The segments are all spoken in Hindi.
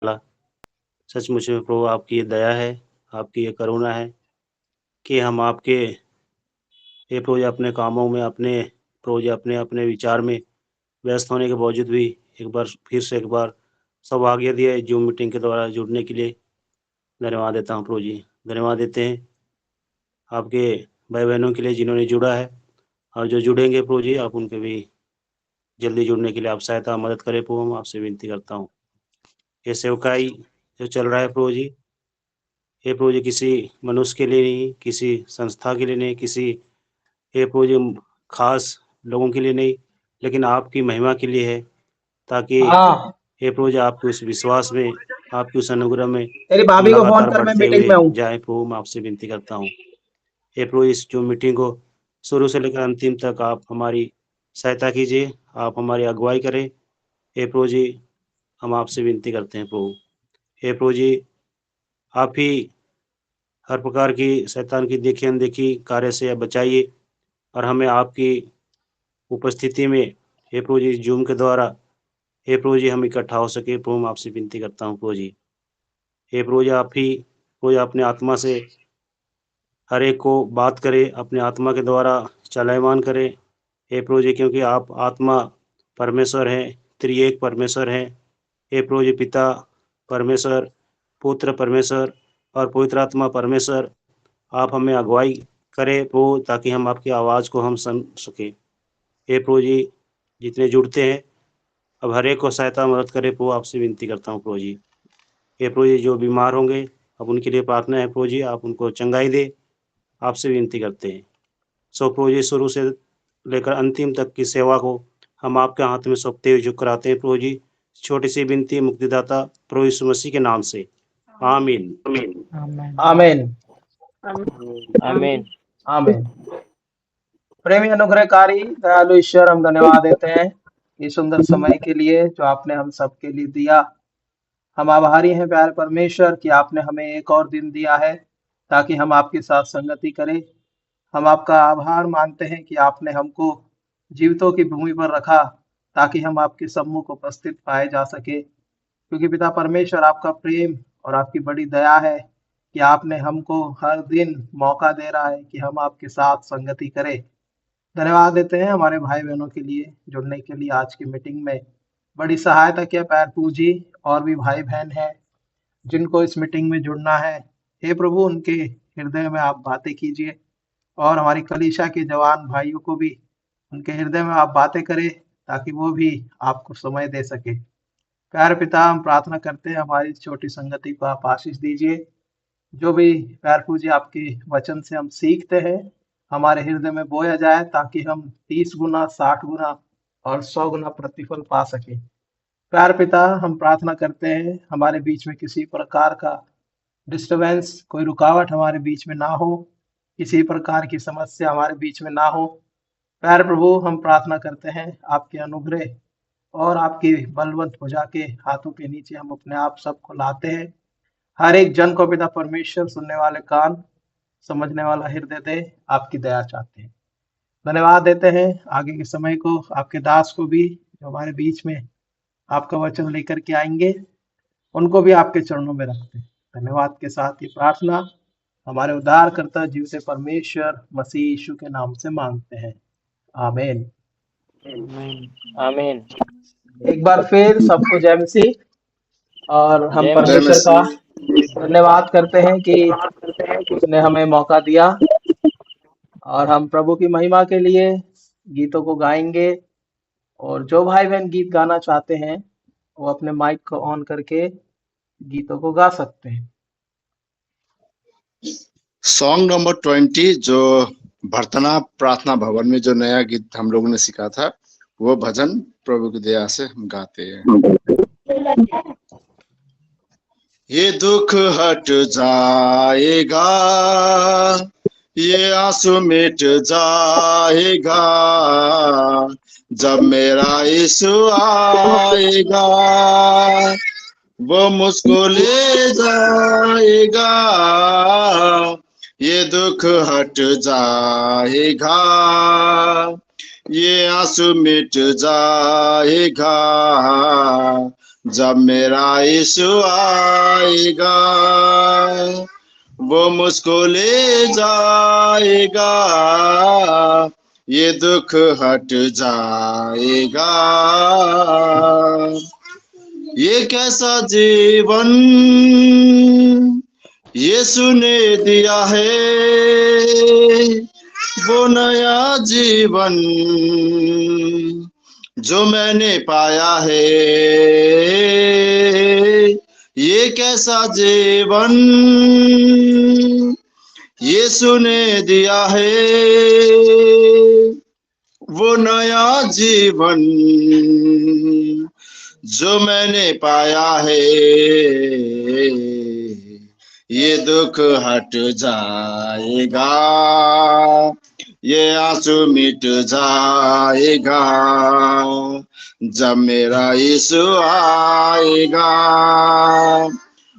सचमुच में प्रभु आपकी ये दया है, आपकी ये करुणा है कि हम आपके हे प्रभु जी अपने कामों में, अपने प्रभु जी अपने विचार में व्यस्त होने के बावजूद भी एक बार सौभाग्य दिया है ज़ूम मीटिंग के द्वारा जुड़ने के लिए। धन्यवाद देता हूँ प्रभु जी। धन्यवाद देते हैं आपके भाई-बहनों के लिए जिन्होंने जुड़ा है और जो जुड़ेंगे प्रभु जी, आप उनके भी जल्दी जुड़ने के लिए आप सहायता मदद करें प्रभु, हम आपसे विनती करता हूँ। ये सेवकाई जो चल रहा है प्रभु जी, हे प्रभु जी किसी मनुष्य के लिए नहीं, किसी संस्था के लिए नहीं, किसी हे प्रभु जी खास लोगों के लिए नहीं, लेकिन आपकी महिमा के लिए है, ताकि हाँ, हे प्रभु जी आपके उस विश्वास में, आपके उस अनुग्रह में तेरी हम भाभी को फोन लगातार कर, मैं बढ़ते मीटिंग हुए में हूँ। जाएँ प्रभु, मैं आपसे विनती करता हूँ। हे प्रभु इस जो मीटिंग को शुरू से लेकर अंतिम तक आप हमारी सहायता कीजिए, आप हमारी अगुवाई करें। हे प्रभु जी, हम आपसे विनती करते हैं प्रभु। हे प्रभु जी, आप ही हर प्रकार की शैतान की देखी-अनदेखी कार्य से बचाइए और हमें आपकी उपस्थिति में हे प्रभु जी ज़ूम के द्वारा हे प्रभु जी हम इकट्ठा हो सके प्रभु मैं आपसे विनती करता हूँ प्रभु जी। हे प्रभु जी आप ही प्रभु जी अपने आत्मा से हर एक को बात करें, अपने आत्मा के द्वारा चलायमान करें। हे प्रभु जी क्योंकि आप आत्मा परमेश्वर हैं, त्रिएक परमेश्वर हैं। हे प्रभु जी पिता परमेश्वर, पुत्र परमेश्वर और पवित्र आत्मा परमेश्वर, आप हमें अगुवाई करें प्रभु ताकि हम आपकी आवाज़ को हम सुन सकें। हे प्रभु जी, जितने जुड़ते हैं, अब हर एक को सहायता मदद करें प्रभु आपसे विनती करता हूँ प्रभु जी। हे प्रभु जी जो बीमार होंगे, अब उनके लिए प्रार्थना है प्रभु जी, आप उनको चंगाई दें, आपसे विनती करते हैं। सो प्रभु जी शुरू से लेकर अंतिम तक की सेवा को हम आपके हाथ में सौंपते हुए झुक कराते हैं प्रभु जी। छोटी सी विनती मुक्तिदाता प्रभु यीशु मसीह के नाम से। आमीन। आमीन। आमीन। आमीन। प्रेमी अनुग्रहकारी दयालु ईश्वर, हम धन्यवाद देते हैं इस सुंदर समय के लिए जो आपने हम सबके लिए दिया। हम आभारी हैं प्यारे परमेश्वर कि आपने हमें एक और दिन दिया है ताकि हम आपके साथ संगति करें। हम आपका आभार मानते हैं कि आपने हमको जीवितों की भूमि पर रखा ताकि हम आपके सम्मुख उपस्थित पाए जा सके, क्योंकि पिता परमेश्वर आपका प्रेम और आपकी बड़ी दया है कि आपने हमको हर दिन मौका दे रहा है कि हम आपके साथ संगति करें। धन्यवाद देते हैं हमारे भाई बहनों के लिए जुड़ने के लिए आज की मीटिंग में बड़ी सहायता किया पैर पूजी, और भी भाई बहन हैं जिनको इस मीटिंग में जुड़ना है। हे प्रभु उनके हृदय में आप बातें कीजिए, और हमारी कलीसिया के जवान भाइयों को भी उनके हृदय में आप बातें करें ताकि वो भी आपको समय दे सके। प्यारे पिता, हम प्रार्थना करते हैं हमारी इस छोटी संगति को आप आशीष दीजिए। जो भी प्यार पूजी आपके वचन से हम सीखते हैं हमारे हृदय में बोया जाए ताकि हम 30 गुना, 60 गुना और 100 गुना प्रतिफल पा सके। प्यार पिता, हम प्रार्थना करते हैं हमारे बीच में किसी प्रकार का डिस्टरबेंस, कोई रुकावट हमारे बीच में ना हो, किसी प्रकार की समस्या हमारे बीच में ना हो। प्यार प्रभु, हम प्रार्थना करते हैं आपके अनुग्रह और आपकी बलवंत भुजा के हाथों के नीचे हम अपने आप सबको लाते हैं। हर एक जन को पिता परमेश्वर सुनने वाले कान, समझने वाला हृदय दे, आपकी दया चाहते हैं। धन्यवाद देते हैं आगे के समय को आपके दास को भी जो हमारे बीच में आपका वचन लेकर के आएंगे, उनको भी आपके चरणों में रखते हैं। धन्यवाद के साथ ये प्रार्थना हमारे उद्धारकर्ता जीवित परमेश्वर मसीह यीशु के नाम से मांगते हैं। आमीन। आमीन। एक बार फिर सबको जय मसीह। और हम जय जय परमेश्वर का मसीह। धन्यवाद करते हैं कि उसने हमें मौका दिया, और हम प्रभु की महिमा के लिए गीतों को गाएंगे। और जो भाई बहन गीत गाना चाहते हैं वो अपने माइक को ऑन करके गीतों को गा सकते हैं। सॉन्ग नंबर 20 जो भरतना प्रार्थना भवन में जो नया गीत हम लोगों ने सीखा था, वो भजन प्रभु की दया से हम गाते हैं। ये दुख हट जाएगा, ये आंसू मिट जाएगा, जब मेरा यीशु आएगा, वो मुझको ले जाएगा। ये दुख हट जाएगा, ये आंसू मिट जाएगा, जब मेरा यीशु आएगा वो मुझको ले जाएगा, ये दुख हट जाएगा। ये कैसा जीवन यीशु ने दिया है, वो नया जीवन जो मैंने पाया है। ये कैसा जीवन यीशु ने दिया है, वो नया जीवन जो मैंने पाया है। ये दुख हट जाएगा, ये आंसू मिट जाएगा, जब मेरा यीशु आएगा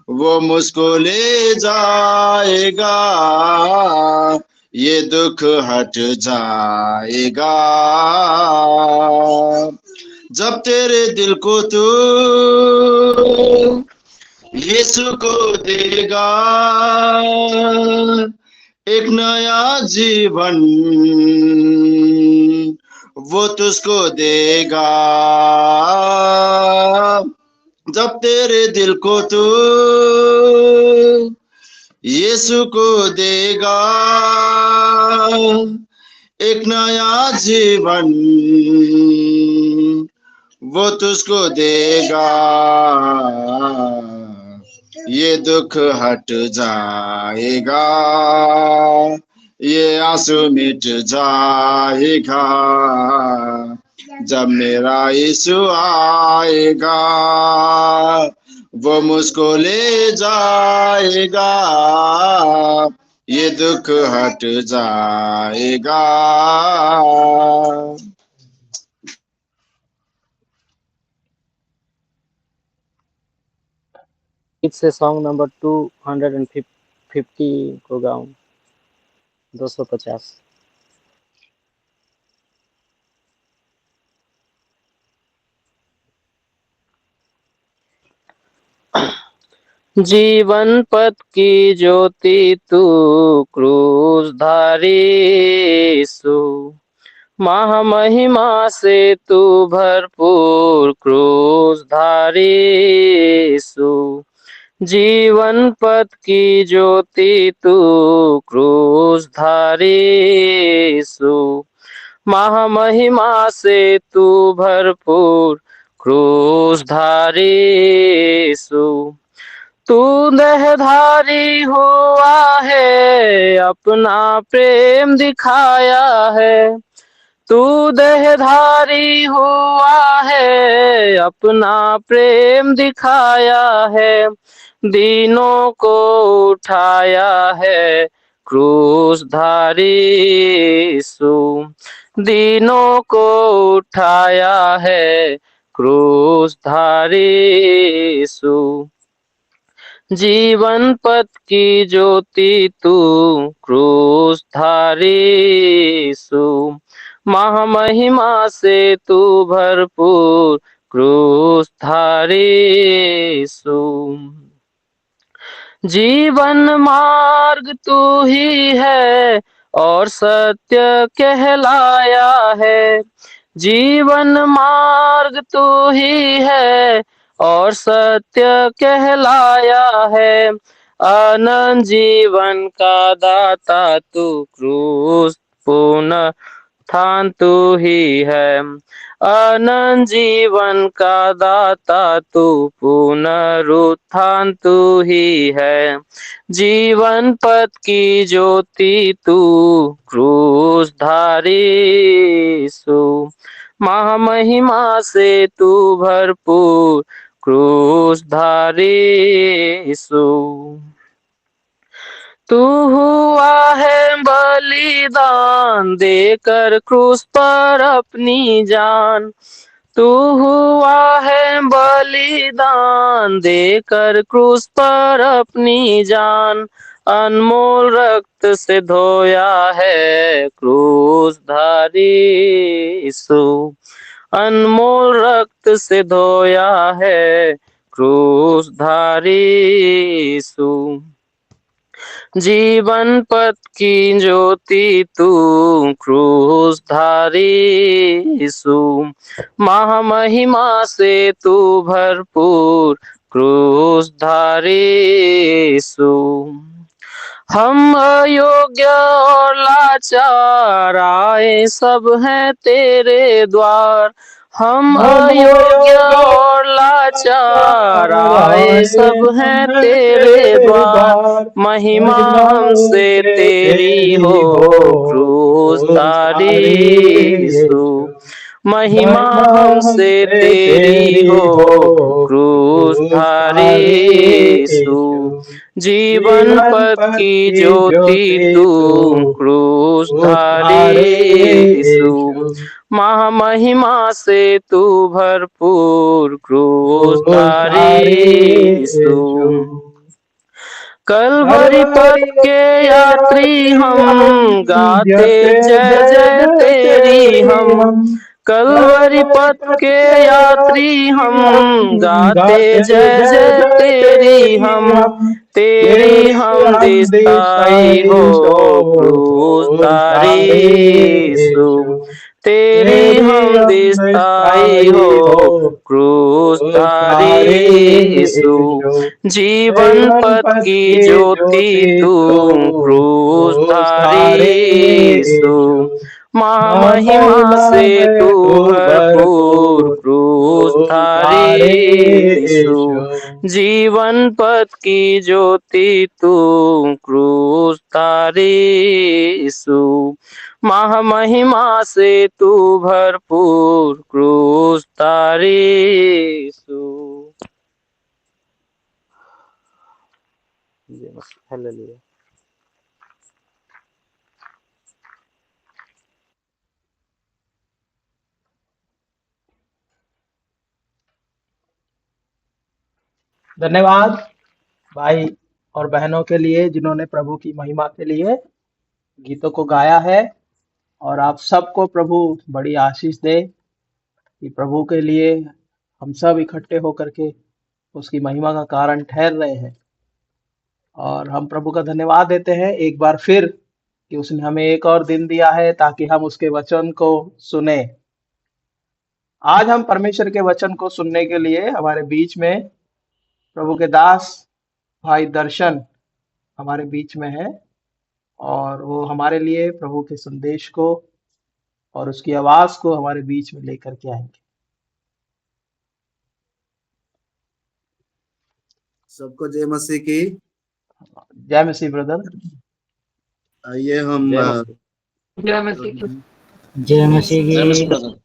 वो मुझको ले जाएगा, ये दुख हट जाएगा। जब तेरे दिल को तू यीशु को देगा, एक नया जीवन वो तुझको देगा। जब तेरे दिल को तू यीशु को देगा, एक नया जीवन वो तुझको देगा, ये दुख हट जाएगा, ये आंसू मिट जाएगा, जब मेरा यीशु आएगा वो मुझको ले जाएगा, ये दुख हट जाएगा। से सॉन्ग नंबर 250 को गाऊं 250। जीवन पथ की ज्योति तू क्रूसधारी यीशु, महामहिमा से तू भरपूर क्रूसधारी यीशु। जीवन पथ की ज्योति तू क्रूसधारी यीशु, महामहिमा से तू भरपूर क्रूसधारी यीशु। तू देहधारी हुआ है, अपना प्रेम दिखाया है। तू देहधारी हुआ है, अपना प्रेम दिखाया है। दीनों को उठाया है क्रूसधारी यीशु, दीनों को उठाया है क्रूसधारी यीशु। जीवन पथ की ज्योति तू क्रूसधारी यीशु, महामहिमा से तू भरपूर क्रूसधारी यीशु। जीवन मार्ग तू ही है और सत्य कहलाया है। जीवन मार्ग तू ही है और सत्य कहलाया है। अनंत जीवन का दाता तू क्रूस पुनरुत्थान तू ही है। अनंत जीवन का दाता तू पुनरुत्थान तू ही है। जीवन पथ की ज्योति तू क्रूसधारी यीशु, महामहिमा से तू भरपूर क्रूसधारी यीशु। तू हुआ है बलिदान देकर क्रूस पर अपनी जान। तू हुआ है बलिदान देकर क्रूस पर अपनी जान। अनमोल रक्त से धोया है क्रूसधारी यीशु, अनमोल रक्त से धोया है क्रूसधारी यीशु। जीवन पथ की ज्योति तू क्रूसधारी यीशु। महामहिमा से तू भरपूर क्रूसधारी यीशु। हम अयोग्य और लाचार आए सब हैं तेरे द्वार। हम अयोग्य और लाचार आए सब हैं तेरे द्वार। महिमा हमसे तेरी हो क्रूसधारी यीशु। महिमा हमसे तेरी हो क्रूसधारी यीशु। जीवन पथ की ज्योति तू क्रूसधारी यीशु। महामहिमा से तू भरपूर क्रूसधारी यीशु। कलवरी पथ के यात्री हम गाते जय जय तेरी हम। कलवरी पथ के यात्री हम गाते जय जय तेरी हम। तेरी हम दिखाई हो क्रूसधारी यीशु। तेरी हम दिखाई हो क्रूसधारी यीशु। जीवन पथ की ज्योति तू क्रूसधारी यीशु। महामहिमा से तू भरपूर क्रूसधारी यीशु। जीवन पथ की ज्योति तू क्रूसधारी यीशु। महामहिमा से तू भरपूर क्रूसधारी यीशु। हालेलुया। धन्यवाद भाई और बहनों के लिए जिन्होंने प्रभु की महिमा के लिए गीतों को गाया है। और आप सबको प्रभु बड़ी आशीष दे कि प्रभु के लिए हम सब इकट्ठे होकर के उसकी महिमा का कारण ठहर रहे हैं। और हम प्रभु का धन्यवाद देते हैं एक बार फिर कि उसने हमें एक और दिन दिया है ताकि हम उसके वचन को सुने। आज हम परमेश्वर के वचन को सुनने के लिए हमारे बीच में प्रभु के दास भाई दर्शन हमारे बीच में है और वो हमारे लिए प्रभु के संदेश को और उसकी आवाज को हमारे बीच में लेकर के आएंगे। सबको जय मसीह की। जय मसीह ब्रदर। आइए हम जय मसीह जय मसीह जय मसीह की। ब्रदर।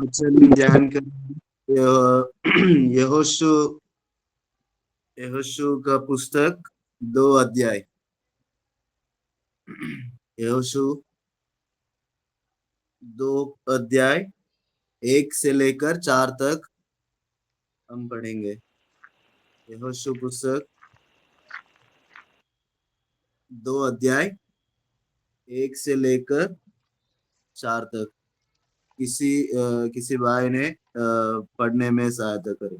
वचन ध्यान कर यहोशू का पुस्तक 2 अध्याय। यहोशू 2 अध्याय 1 से लेकर 4 तक हम पढ़ेंगे। यहोशू पुस्तक 2 अध्याय 1 से लेकर 4 तक। किसी भाई ने पढ़ने में सहायता करे।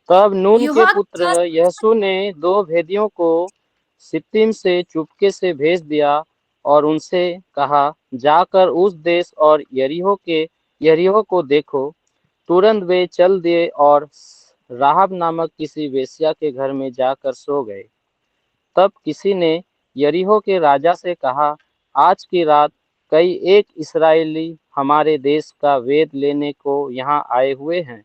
तब नून के पुत्र यहोशू ने 2 भेदियों को सित्तीम से चुपके से भेज दिया और उनसे कहा, जाकर उस देश और यरीहो को देखो। तुरंत वे चल दिए और राहाब नामक किसी वेश्या के घर में जाकर सो गए। तब किसी ने यरीहो के राजा से कहा, आज की रात कई एक इस्राएली हमारे देश का वेद लेने को यहाँ आए हुए हैं।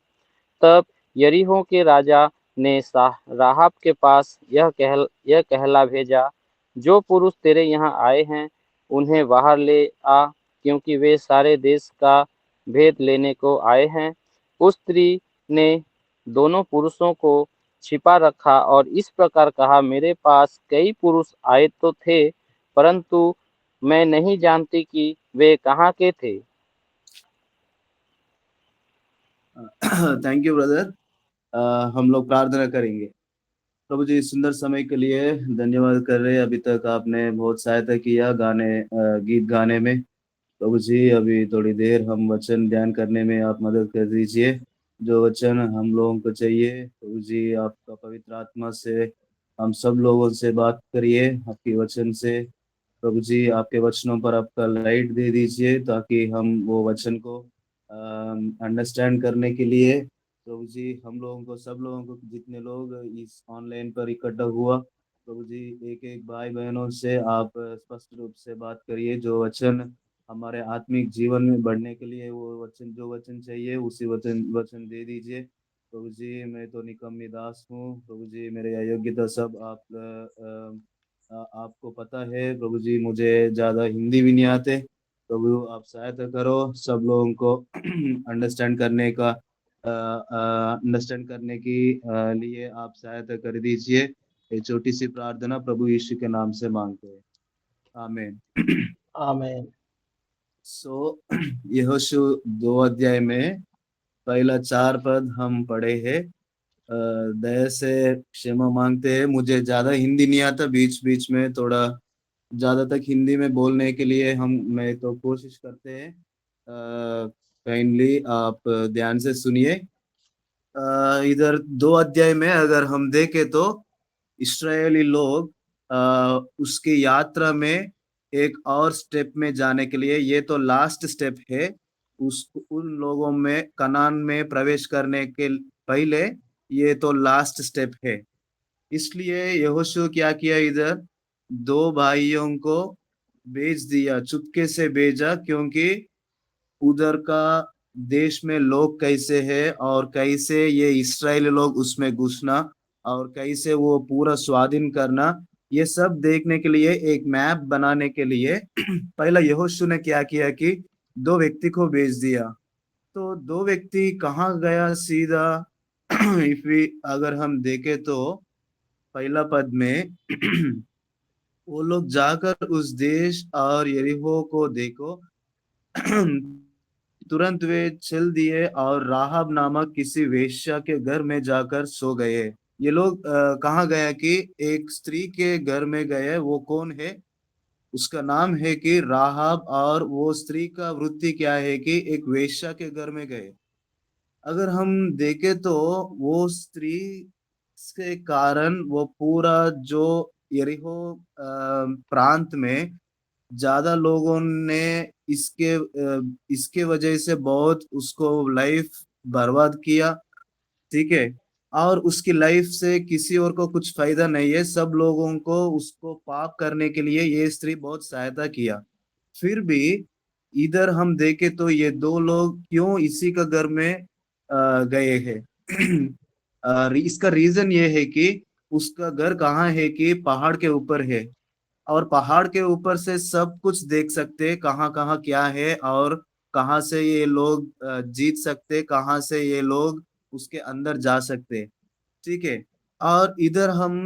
तब यरीहो के राजा ने राहाब के पास यह कहला भेजा, जो पुरुष तेरे यहाँ आए हैं उन्हें बाहर ले आ, क्योंकि वे सारे देश का भेद लेने को आए हैं। उस स्त्री ने दोनों पुरुषों को छिपा रखा और इस प्रकार कहा, मेरे पास कई पुरुष आए तो थे, परंतु मैं नहीं जानती कि वे कहाँ के थे। Thank you brother. हम लोग प्रार्थना करेंगे। प्रभु जी, सुंदर समय के लिए धन्यवाद कर रहे हैं। अभी तक आपने बहुत सहायता किया गीत गाने में। प्रभु जी अभी थोड़ी देर हम वचन ध्यान करने में आप मदद कर दीजिए। जो वचन हम लोगों को चाहिए प्रभु जी, आपका पवित्र आत्मा से हम सब लोगों से बात करिए आपके वचन से। प्रभु जी आपके वचनों पर आपका लाइट दे दीजिए ताकि हम वो वचन को अंडरस्टैंड करने के लिए प्रभु जी हम लोगों को, सब लोगों को, जितने लोग इस ऑनलाइन पर इकट्ठा हुआ प्रभु जी, एक एक भाई बहनों से आप स्पष्ट रूप से बात करिए। जो वचन हमारे आत्मिक जीवन में बढ़ने के लिए, वो वचन, जो वचन चाहिए उसी वचन वचन दे दीजिए प्रभु जी। मैं तो निकम्मी दास हूँ प्रभु जी, मेरे अयोग्यता सब आपको पता है प्रभु जी। मुझे ज़्यादा हिंदी भी नहीं आते प्रभु, आप सहायता करो सब लोगों को अंडरस्टैंड करने का, अंडरस्टैंड करने की लिए आप सहायता कर दीजिए। ये छोटी सी प्रार्थना प्रभु यीशु के नाम से मांगते हैं, आमीन। आमीन। सो यहोशू 2 अध्याय में पहला 4 पद हम पढ़े हैं। दया से क्षमा मांगते हैं, मुझे ज्यादा हिंदी नहीं आता, बीच बीच में थोड़ा ज्यादा तक हिंदी में बोलने के लिए मैं तो कोशिश करते हैं। काइंडली आप ध्यान से सुनिए। इधर 2 अध्याय में अगर हम देखें तो इस्राएली लोग उसकी यात्रा में एक और स्टेप में जाने के लिए, ये तो लास्ट स्टेप है उस उन लोगों में कनान में प्रवेश करने के पहले, ये तो लास्ट स्टेप है। इसलिए यहोशू क्या किया, इधर 2 भाइयों को भेज दिया, चुपके से भेजा, क्योंकि उधर का देश में लोग कैसे हैं और कैसे ये इस्राएली लोग उसमें घुसना और कैसे वो पूरा स्वाधीन करना, ये सब देखने के लिए एक मैप बनाने के लिए पहला यहोशू ने क्या किया कि 2 व्यक्ति को भेज दिया। तो 2 व्यक्ति कहाँ गया सीधा इफ अगर हम देखें तो पहला पद में वो लोग जाकर उस देश और यरीहो को देखो तुरंत वे चल दिए और राहब नामक किसी वेश्या के घर में जाकर सो गए। ये लोग कहाँ गए कि एक स्त्री के घर में गए। वो कौन है? उसका नाम है कि राहब, और वो स्त्री का वृत्ति क्या है कि एक वेश्या के घर में गए। अगर हम देखें तो वो स्त्री के कारण वो पूरा जो यरीहो प्रांत में ज्यादा लोगों ने इसके वजह से बहुत उसको लाइफ बर्बाद किया, ठीक है। और उसकी लाइफ से किसी और को कुछ फायदा नहीं है, सब लोगों को उसको पाप करने के लिए ये स्त्री बहुत सहायता किया। फिर भी इधर हम देखें तो ये 2 लोग क्यों इसी का घर में गए हैं इसका रीजन ये है कि उसका घर कहाँ है कि पहाड़ के ऊपर है, और पहाड़ के ऊपर से सब कुछ देख सकते, कहाँ कहाँ क्या है और कहाँ से ये लोग जीत सकते, कहाँ से ये लोग उसके अंदर जा सकते, ठीक है। और इधर हम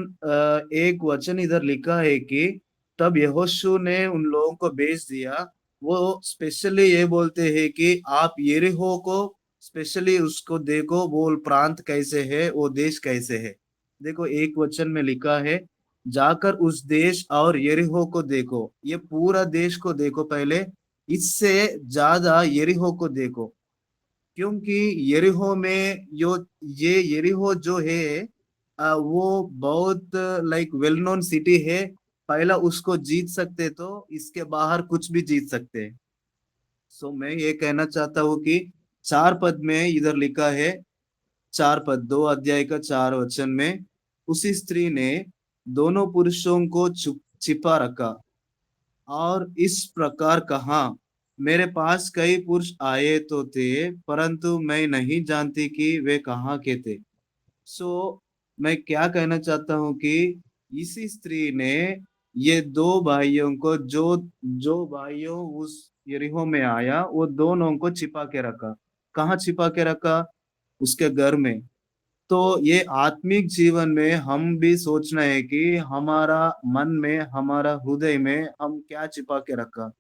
एक वचन इधर लिखा है कि तब यहोशू ने उन लोगों को भेज दिया। वो स्पेशली ये बोलते हैं कि आप यरीहो को स्पेशली उसको देखो, वो प्रांत कैसे है, वो देश कैसे है। देखो एक वचन में लिखा है जाकर उस देश और यरीहो को देखो। ये पूरा देश को देखो पहले, इससे ज्यादा यरीहो को देखो, क्योंकि यरीहो में जो ये यरीहो जो है वो बहुत लाइक वेल नोन सिटी है। पहला उसको जीत सकते तो इसके बाहर कुछ भी जीत सकते हैं। सो मैं ये कहना चाहता हूँ कि 4 पद में इधर लिखा है, 4 पद 2 अध्याय का 4 वचन में, उसी स्त्री ने दोनों पुरुषों को छिपा रखा और इस प्रकार कहा, मेरे पास कई पुरुष आए तो थे, परंतु मैं नहीं जानती कि वे कहाँ के थे। सो मैं क्या कहना चाहता हूँ कि इसी स्त्री ने ये 2 भाइयों को, जो जो भाइयों उस यरीहो में आया, वो दोनों को छिपा के रखा। कहाँ छिपा के रखा? उसके घर में। तो ये आत्मिक जीवन में हम भी सोचना है कि हमारा मन में, हमारा हृदय में हम क्या छिपा के रखा,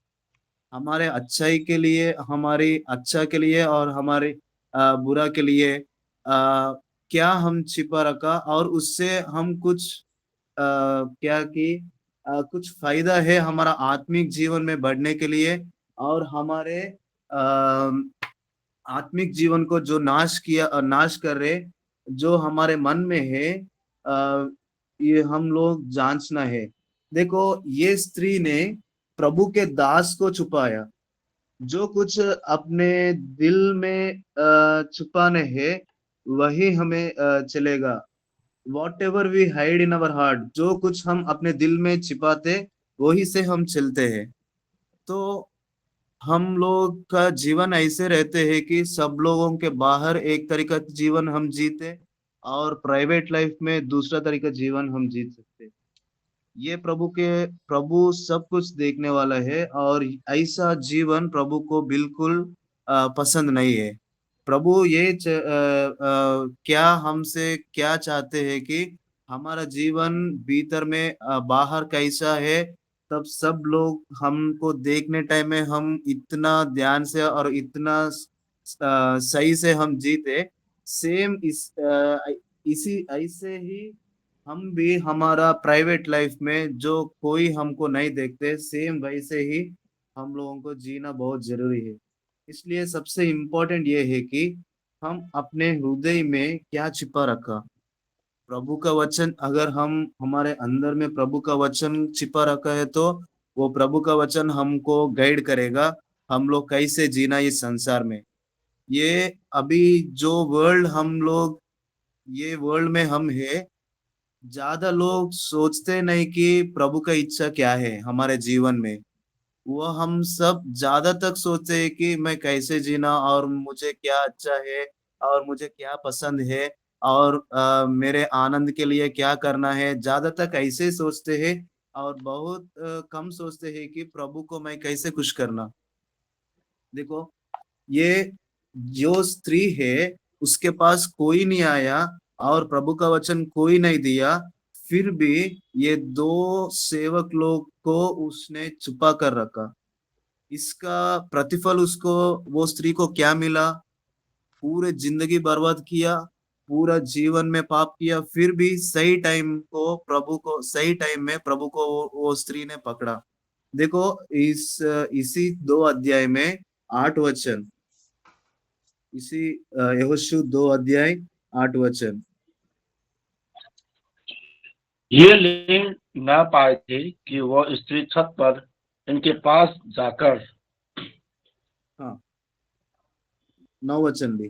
हमारे अच्छाई के लिए, हमारी अच्छा के लिए और हमारे बुरा के लिए क्या हम छिपा रखा, और उससे हम कुछ क्या कि कुछ फायदा है हमारा आत्मिक जीवन में बढ़ने के लिए, और हमारे आत्मिक जीवन को जो नाश कर रहे, जो हमारे मन में है, ये हम लोग जांचना है। देखो, ये स्त्री ने प्रभु के दास को छुपाया। जो कुछ अपने दिल में छुपाने है, वही हमें चलेगा। Whatever we hide in our heart, जो कुछ हम अपने दिल में छिपाते, वही से हम चलते हैं। तो हम लोग का जीवन ऐसे रहते हैं कि सब लोगों के बाहर एक तरीका जीवन हम जीते, और प्राइवेट लाइफ में दूसरा तरीका जीवन हम जीत सकते। ये प्रभु सब कुछ देखने वाला है, और ऐसा जीवन प्रभु को बिल्कुल पसंद नहीं है। प्रभु क्या हमसे क्या चाहते हैं कि हमारा जीवन भीतर में बाहर कैसा है, तब सब लोग हमको देखने टाइम में हम इतना ध्यान से और इतना सही से हम जीते। सेम इसी ऐसे ही हम भी हमारा प्राइवेट लाइफ में जो कोई हमको नहीं देखते, सेम वैसे ही हम लोगों को जीना बहुत जरूरी है। इसलिए सबसे इम्पोर्टेंट ये है कि हम अपने हृदय में क्या छिपा रखा। प्रभु का वचन, अगर हम हमारे अंदर में प्रभु का वचन छिपा रखा है, तो वो प्रभु का वचन हमको गाइड करेगा हम लोग कैसे जीना इस संसार में। ये अभी जो ये वर्ल्ड में हम है, ज्यादा लोग सोचते नहीं कि प्रभु का इच्छा क्या है हमारे जीवन में। वो हम सब ज्यादा तक सोचते हैं कि मैं कैसे जीना, और मुझे क्या अच्छा है, और मुझे क्या पसंद है, और मेरे आनंद के लिए क्या करना है। ज्यादा तक ऐसे ही सोचते हैं, और बहुत कम सोचते हैं कि प्रभु को मैं कैसे खुश करना। देखो, ये जो स्त्री है, उसके पास कोई नहीं आया और प्रभु का वचन कोई नहीं दिया, फिर भी ये दो सेवक लोग को उसने छुपा कर रखा। इसका प्रतिफल उसको, वो स्त्री को क्या मिला? पूरे जिंदगी बर्बाद किया, पूरा जीवन में पाप किया, फिर भी सही टाइम में प्रभु को वो स्त्री ने पकड़ा। देखो, इसी 2 अध्याय में 8 वचन, इसी यहोशू 2 अध्याय 8 वचन। ये ले न पाए थे कि वह स्त्री छत पर इनके पास जाकर, हाँ, 9 वचन भी,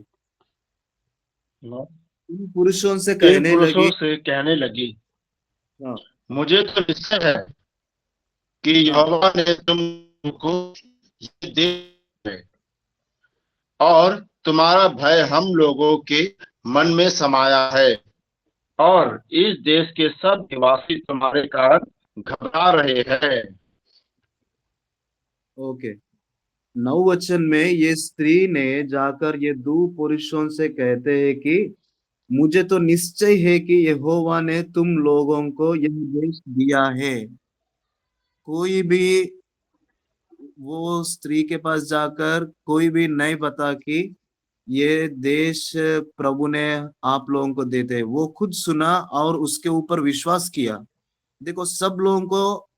इन इन पुरुषों से पुरुषों से कहने लगी, हाँ, मुझे तो निश्चय है कि यहोवा ने तुमको ये दे है, और तुम्हारा भय हम लोगों के मन में समाया है, और इस देश के सब निवासी तुम्हारे कारण घबरा रहे हैं। ओके। 9 वचन में ये स्त्री ने जाकर ये 2 पुरुषों से कहते हैं कि मुझे तो निश्चय है कि यहोवा ने तुम लोगों को यह देश दिया है। कोई भी वो स्त्री के पास जाकर कोई भी नहीं पता कि ये देश प्रभु ने आप लोगों को देते हैं। वो खुद सुना और उसके ऊपर विश्वास किया। देखो, सब लोगों को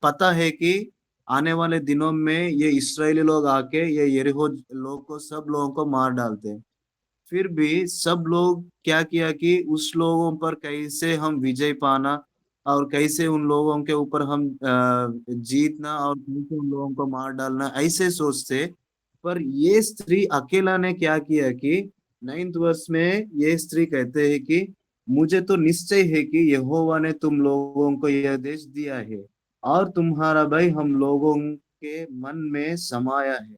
पता है कि आने वाले दिनों में ये इस्राएली लोग आके ये यरीहो लोग को, सब लोगों को मार डालते हैं। फिर भी सब लोग क्या किया कि उस लोगों पर कैसे हम विजय पाना, और कैसे उन लोगों के ऊपर हम जीतना, और कैसे उन लोगों को मार डालना, ऐसे सोचते। पर ये स्त्री अकेला ने क्या किया कि 9th वर्ष में ये स्त्री कहते हैं कि मुझे तो निश्चय है कि यहोवा ने तुम लोगों को यह देश दिया है, और तुम्हारा भाई हम लोगों के मन में समाया है,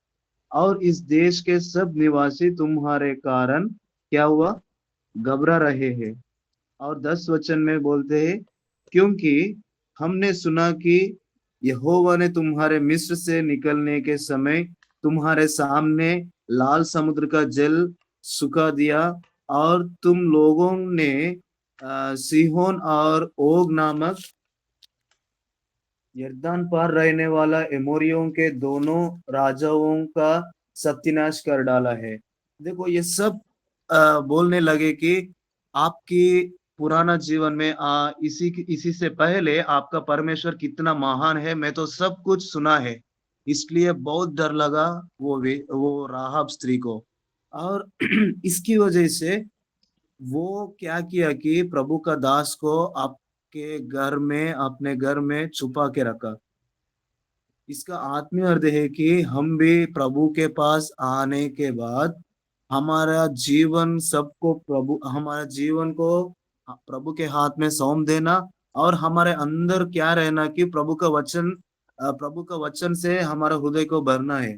और इस देश के सब निवासी तुम्हारे कारण क्या हुआ? घबरा रहे हैं। और 10 वचन में बोलते हैं, क्योंकि हमने सुना कि यहोवा ने तुम्हारे मिस्र से निकलने के समय तुम्हारे सामने लाल समुद्र का जल सुखा दिया, और तुम लोगों ने सीहोन और ओग नामक यरदान पार रहने वाला एमोरियों के दोनों राजाओं का सत्यानाश कर डाला है। देखो, ये सब बोलने लगे कि आपकी पुराना जीवन में इसी से पहले आपका परमेश्वर कितना महान है, मैं तो सब कुछ सुना है। इसलिए बहुत डर लगा वो राहाब स्त्री को। और इसकी वजह से वो क्या किया कि प्रभु का दास को आपके घर में, अपने घर में छुपा के रखा। इसका आत्मीय अर्थ है कि हम भी प्रभु के पास आने के बाद हमारा जीवन सबको प्रभु, हमारा जीवन को प्रभु के हाथ में सौंप देना, और हमारे अंदर क्या रहना कि प्रभु का वचन से हमारा हृदय को भरना है।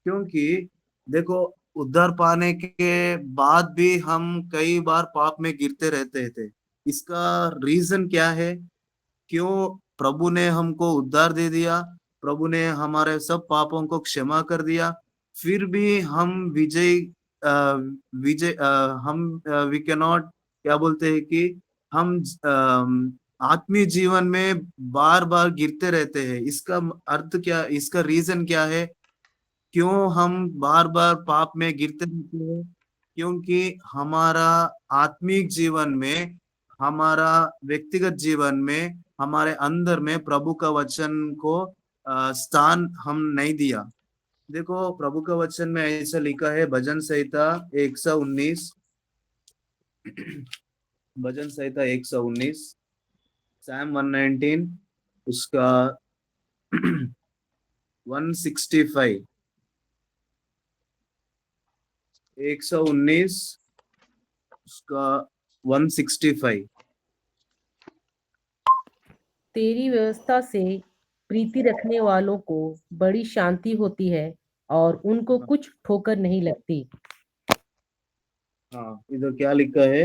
क्योंकि देखो, उद्धार पाने के बाद भी हम कई बार पाप में गिरते रहते थे। इसका रीजन क्या है? क्यों प्रभु ने हमको उद्धार दे दिया, प्रभु ने हमारे सब पापों को क्षमा कर दिया, फिर भी हम अ, वी कैन नॉट, क्या बोलते हैं कि हम आत्मीय जीवन में बार बार गिरते रहते हैं। इसका अर्थ क्या, इसका रीजन क्या है? क्यों हम बार बार पाप में गिरते रहते हैं? क्योंकि हमारा आत्मिक जीवन में, हमारा व्यक्तिगत जीवन में, हमारे अंदर में प्रभु का वचन को स्थान हम नहीं दिया। देखो, प्रभु का वचन में ऐसा लिखा है, भजन संहिता 119, भजन संहिता 119, सैम 119, उसका 165, 119 उसका 165। तेरी व्यवस्था से प्रीति रखने वालों को बड़ी शांति होती है और उनको कुछ ठोकर नहीं लगती। हाँ, इधर क्या लिखा है?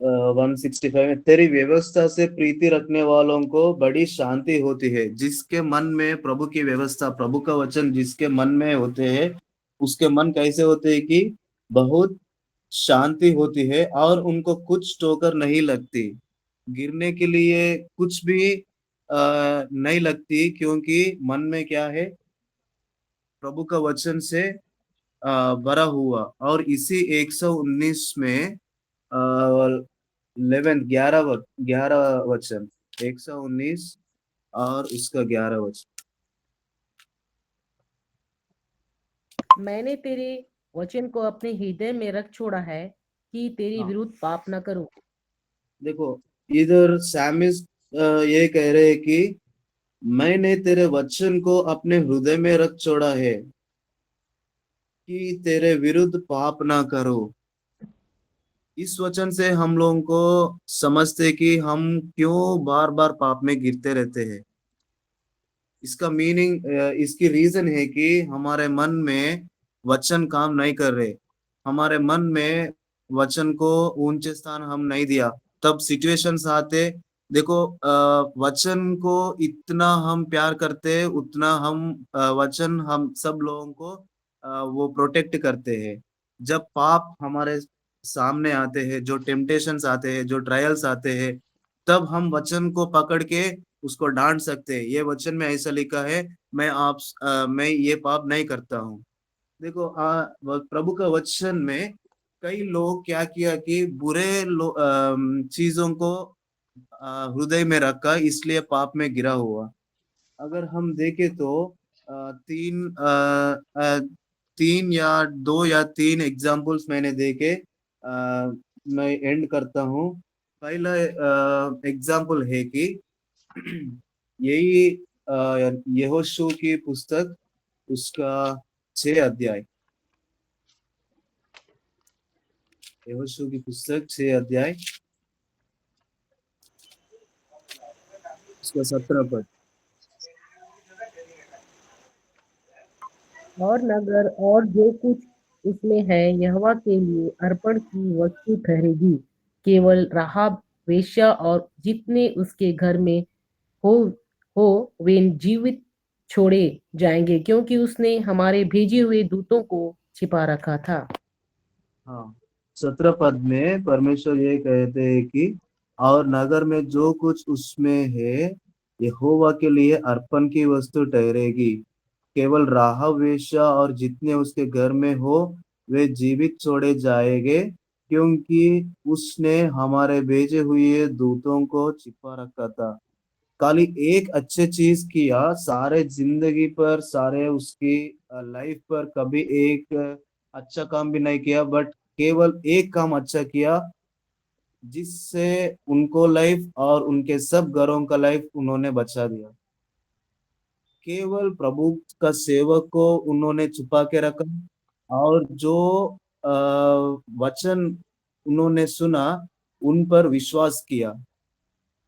165 में, तेरी व्यवस्था से प्रीति रखने वालों को बड़ी शांति होती है। जिसके मन में प्रभु की व्यवस्था, प्रभु का वचन जिसके मन में होते हैं, उसके मन कैसे होते हैं कि बहुत शांति होती है और उनको कुछ ठोकर नहीं लगती, गिरने के लिए कुछ भी नहीं लगती। क्योंकि मन में क्या है? प्रभु का वचन से भरा हुआ। और इसी 119 में 11 वचन, 119 और उसका 11 वचन। मैंने तेरे वचन को अपने हृदय में रख छोड़ा है कि तेरी विरुद्ध पाप न करूं। देखो, इधर सैमिस ये कह रहे हैं कि मैंने तेरे वचन को अपने हृदय में रख छोड़ा है कि तेरे विरुद्ध पाप ना करो। इस वचन से हम लोगों को समझते कि हम क्यों बार बार पाप में गिरते रहते हैं। इसका मीनिंग, इसकी रीजन है कि हमारे मन में वचन काम नहीं कर रहे, हमारे मन में वचन को ऊंचे स्थान हम नहीं दिया। तब सिचुएशंस आते, देखो, वचन को इतना हम प्यार करते हैं, उतना हम वचन हम सब लोगों को वो प्रोटेक्ट करते हैं। जब पाप हमारे सामने आते हैं, जो टेम्पटेशंस आते हैं, जो ट्रायल्स आते हैं, तब हम वचन को पकड़ के उसको डांट सकते हैं। ये वचन में ऐसा लिखा है, मैं ये पाप नहीं करता हूँ। देखो, प्रभु का वचन में कई लोग क्या किया कि बुरे चीजों को हृदय में रखा, इसलिए पाप में गिरा हुआ। अगर हम देखें तो तीन या दो या तीन एग्जाम्पल्स मैंने देखे, मैं एंड करता हूँ। पहला एग्जाम्पल है कि यही यहोशू की पुस्तक, उसका 6 अध्याय, यहोशू की पुस्तक 6 अध्याय, उसका 17 पद। और नगर और जो कुछ उसमें है यहोवा के लिए अर्पण की वस्तु ठहरेगी। केवल राहाब वेश्या और जितने उसके घर में हो हो वे जीवित छोड़े जाएंगे, क्योंकि उसने हमारे भेजे हुए दूतों को छिपा रखा था। हाँ, 17 पद में परमेश्वर ये कहते हैं कि और नगर में जो कुछ उसमें है यहोवा के लिए अर्पण की वस्तु ठहरेगी। केवल राहाब वेश्या और जितने उसके घर में हो वे जीवित छोड़े जाएंगे, क्योंकि उसने हमारे भेजे हुए दूतों को छिपा रखा था। खाली एक अच्छे चीज किया, सारे जिंदगी पर, सारे उसकी लाइफ पर कभी एक अच्छा काम भी नहीं किया, बट केवल एक काम अच्छा किया जिससे उनको लाइफ और उनके सब घरों का लाइफ उन्होंने बचा दिया। केवल प्रभु का सेवक को उन्होंने छुपा के रखा, और जो वचन उन्होंने सुना उन पर विश्वास किया।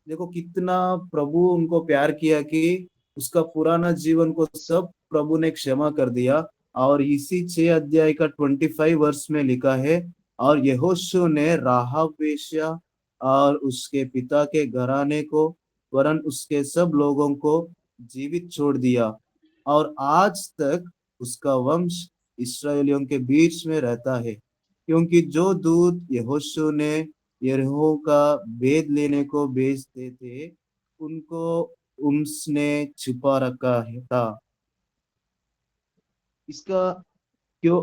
देखो कितना प्रभु उनको प्यार किया कि उसका पुराना जीवन को सब प्रभु ने क्षमा कर दिया। और इसी 6 अध्याय का 25 वर्ष में लिखा है, और यहोशू ने राहाब वेश्या और उसके पिता के घराने को वरन उसके सब लोगों को जीवित छोड़ दिया, और आज तक उसका वंश इसराइलियों के बीच में रहता है, क्योंकि जो दूत यहोशू ने यरीहो का भेद लेने को भेजते थे उनको उसने छुपा रखा है था। इसका क्यों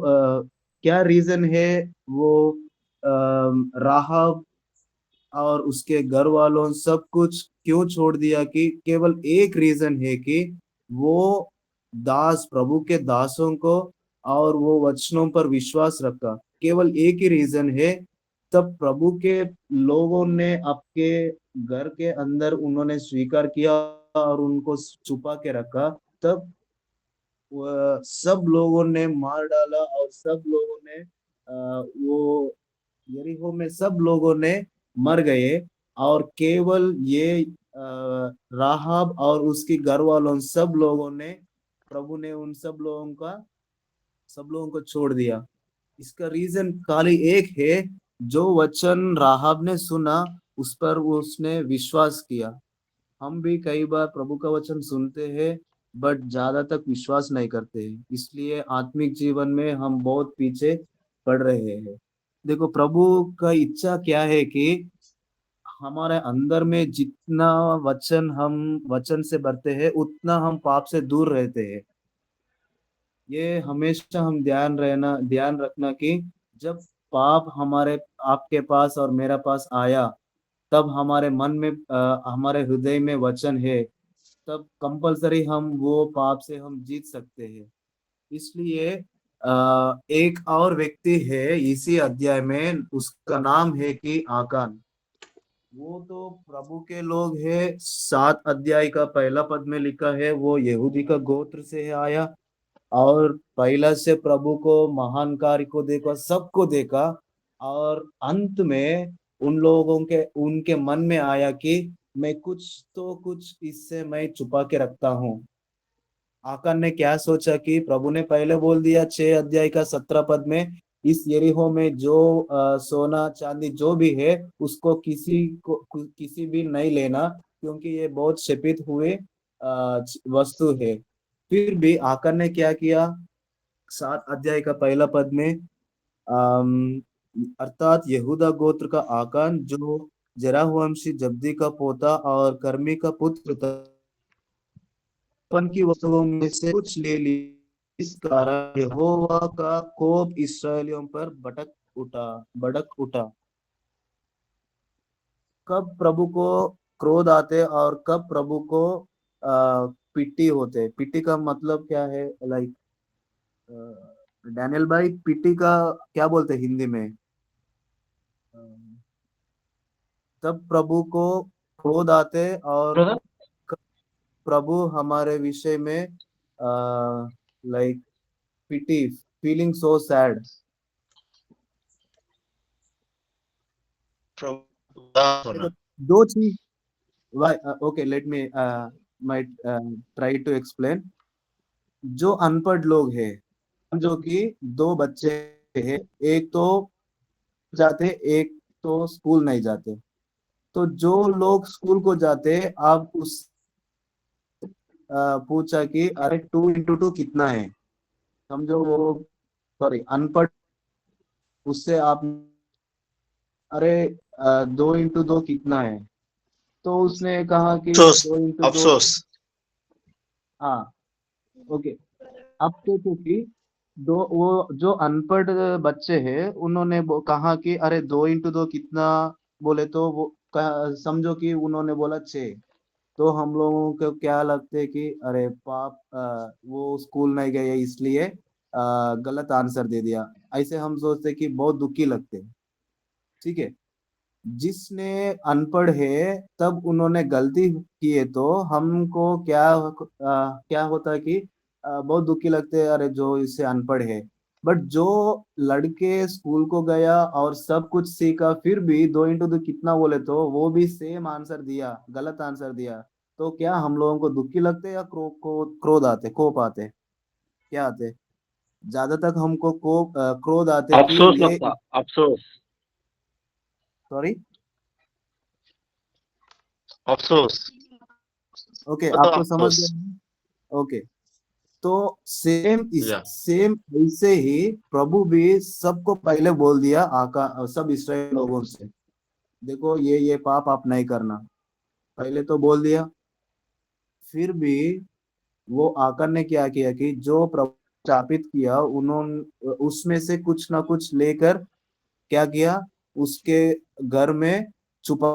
क्या रीजन है? वो राहब और उसके घर वालों सब कुछ क्यों छोड़ दिया? कि केवल एक रीजन है कि वो दास प्रभु के दासों को और वो वचनों पर विश्वास रखा। केवल एक ही रीजन है। तब प्रभु के लोगों ने आपके घर के अंदर उन्होंने स्वीकार किया और उनको छुपा के रखा। तब सब लोगों ने मार डाला, और सब लोगों ने वो यरीहो में सब लोगों ने मर गए, और केवल ये राहब और उसकी घर वालों सब लोगों ने, प्रभु ने उन सब लोगों को छोड़ दिया। इसका रीजन खाली एक है, जो वचन राहब ने सुना उस पर उसने विश्वास किया। हम भी कई बार प्रभु का वचन सुनते हैं बट ज्यादा तक विश्वास नहीं करते हैं, इसलिए आत्मिक जीवन में हम बहुत पीछे पड़ रहे हैं। देखो प्रभु का इच्छा क्या है कि हमारे अंदर में जितना हम वचन से भरते हैं उतना हम पाप से दूर रहते हैं। ये हमेशा हम ध्यान रखना कि जब पाप हमारे आपके पास और मेरा पास आया, तब हमारे मन में हमारे हृदय में वचन है, तब कंपलसरी हम वो पाप से हम जीत सकते हैं। इसलिए एक और व्यक्ति है इसी अध्याय में, उसका नाम है कि आकान। वो तो प्रभु के लोग है। 7 अध्याय का पहला पद में लिखा है वो यहूदी का गोत्र से आया, और पहला से प्रभु को महान कार्य को देखा, सबको देखा, और अंत में उन लोगों के उनके मन में आया कि मैं कुछ इससे मैं छुपा के रखता हूँ। आकान ने क्या सोचा कि प्रभु ने पहले बोल दिया 6 अध्याय का 17 पद में, इस यरीहो में जो सोना चांदी जो भी है उसको किसी भी नहीं लेना, क्योंकि ये बहुत शपित हुए वस्तु है। फिर भी आकान ने क्या किया? 7 अध्याय का पहला पद में अर्थात यहूदा गोत्र का आकान, जो जराहुवंशी जब्दी का पोता और कर्मी का पुत्र था, अपन की वस्तुओं में से कुछ ले ली। इस कारण यहोवा का कोप इस्राएलियों पर भड़क उठा। कब प्रभु को क्रोध आते और कब प्रभु को पिट्टी होते? पिट्टी का मतलब क्या है? लाइक डैनियल भाई, पिट्टी का क्या बोलते हैं हिंदी में? तब प्रभु को क्रोध आते और प्रभु हमारे विषय में like pity, feeling so sad. दो चीज, okay let me might try to explain. जो अनपढ़ लोग हैं, जो कि 2 बच्चे हैं, एक तो जाते एक तो स्कूल नहीं जाते, तो जो लोग स्कूल को जाते आप उस पूछा कि अरे 2 into 2 कितना है, समझो वो सॉरी अनपढ़, उससे आप अरे 2 into 2 कितना है, तो उसने कहा कि 2 into 2 अफसोस। हाँ ओके। अब तो कि वो जो अनपढ़ बच्चे हैं उन्होंने कहा कि अरे 2 into 2 कितना, बोले तो वो समझो कि उन्होंने बोला 6। तो हम लोगों को क्या लगता है कि अरे पाप वो स्कूल नहीं गए इसलिए गलत आंसर दे दिया, ऐसे हम सोचते हैं कि बहुत दुखी लगते हैं। ठीक है, जिसने अनपढ़ है तब उन्होंने गलती की है तो हमको क्या होता है कि बहुत दुखी लगते हैं, अरे जो इससे अनपढ़ है। बट जो लड़के स्कूल को गया और सब कुछ सीखा फिर भी 2 इंटू 2 कितना बोले तो वो भी सेम आंसर दिया, गलत आंसर दिया, तो क्या हम लोगों को दुखी लगते या क्रोध आते, कोप आते, क्या आते? ज्यादा तक हमको क्रोध आते कि अफसोस ये। लगता, अफसोस। सॉरी। अफसोस। ओके, वो तो आपको समझ अफसोस। गया। ओके, तो या सेम ऐसे ही प्रभु भी सबको पहले बोल दिया आका सब इसराइल लोगों से, देखो ये पाप आप नहीं करना, पहले तो बोल दिया। फिर भी वो आकर ने क्या किया कि जो प्रभु स्थापित किया उन्होंने उसमें से कुछ ना कुछ लेकर क्या किया, उसके घर में छुपा।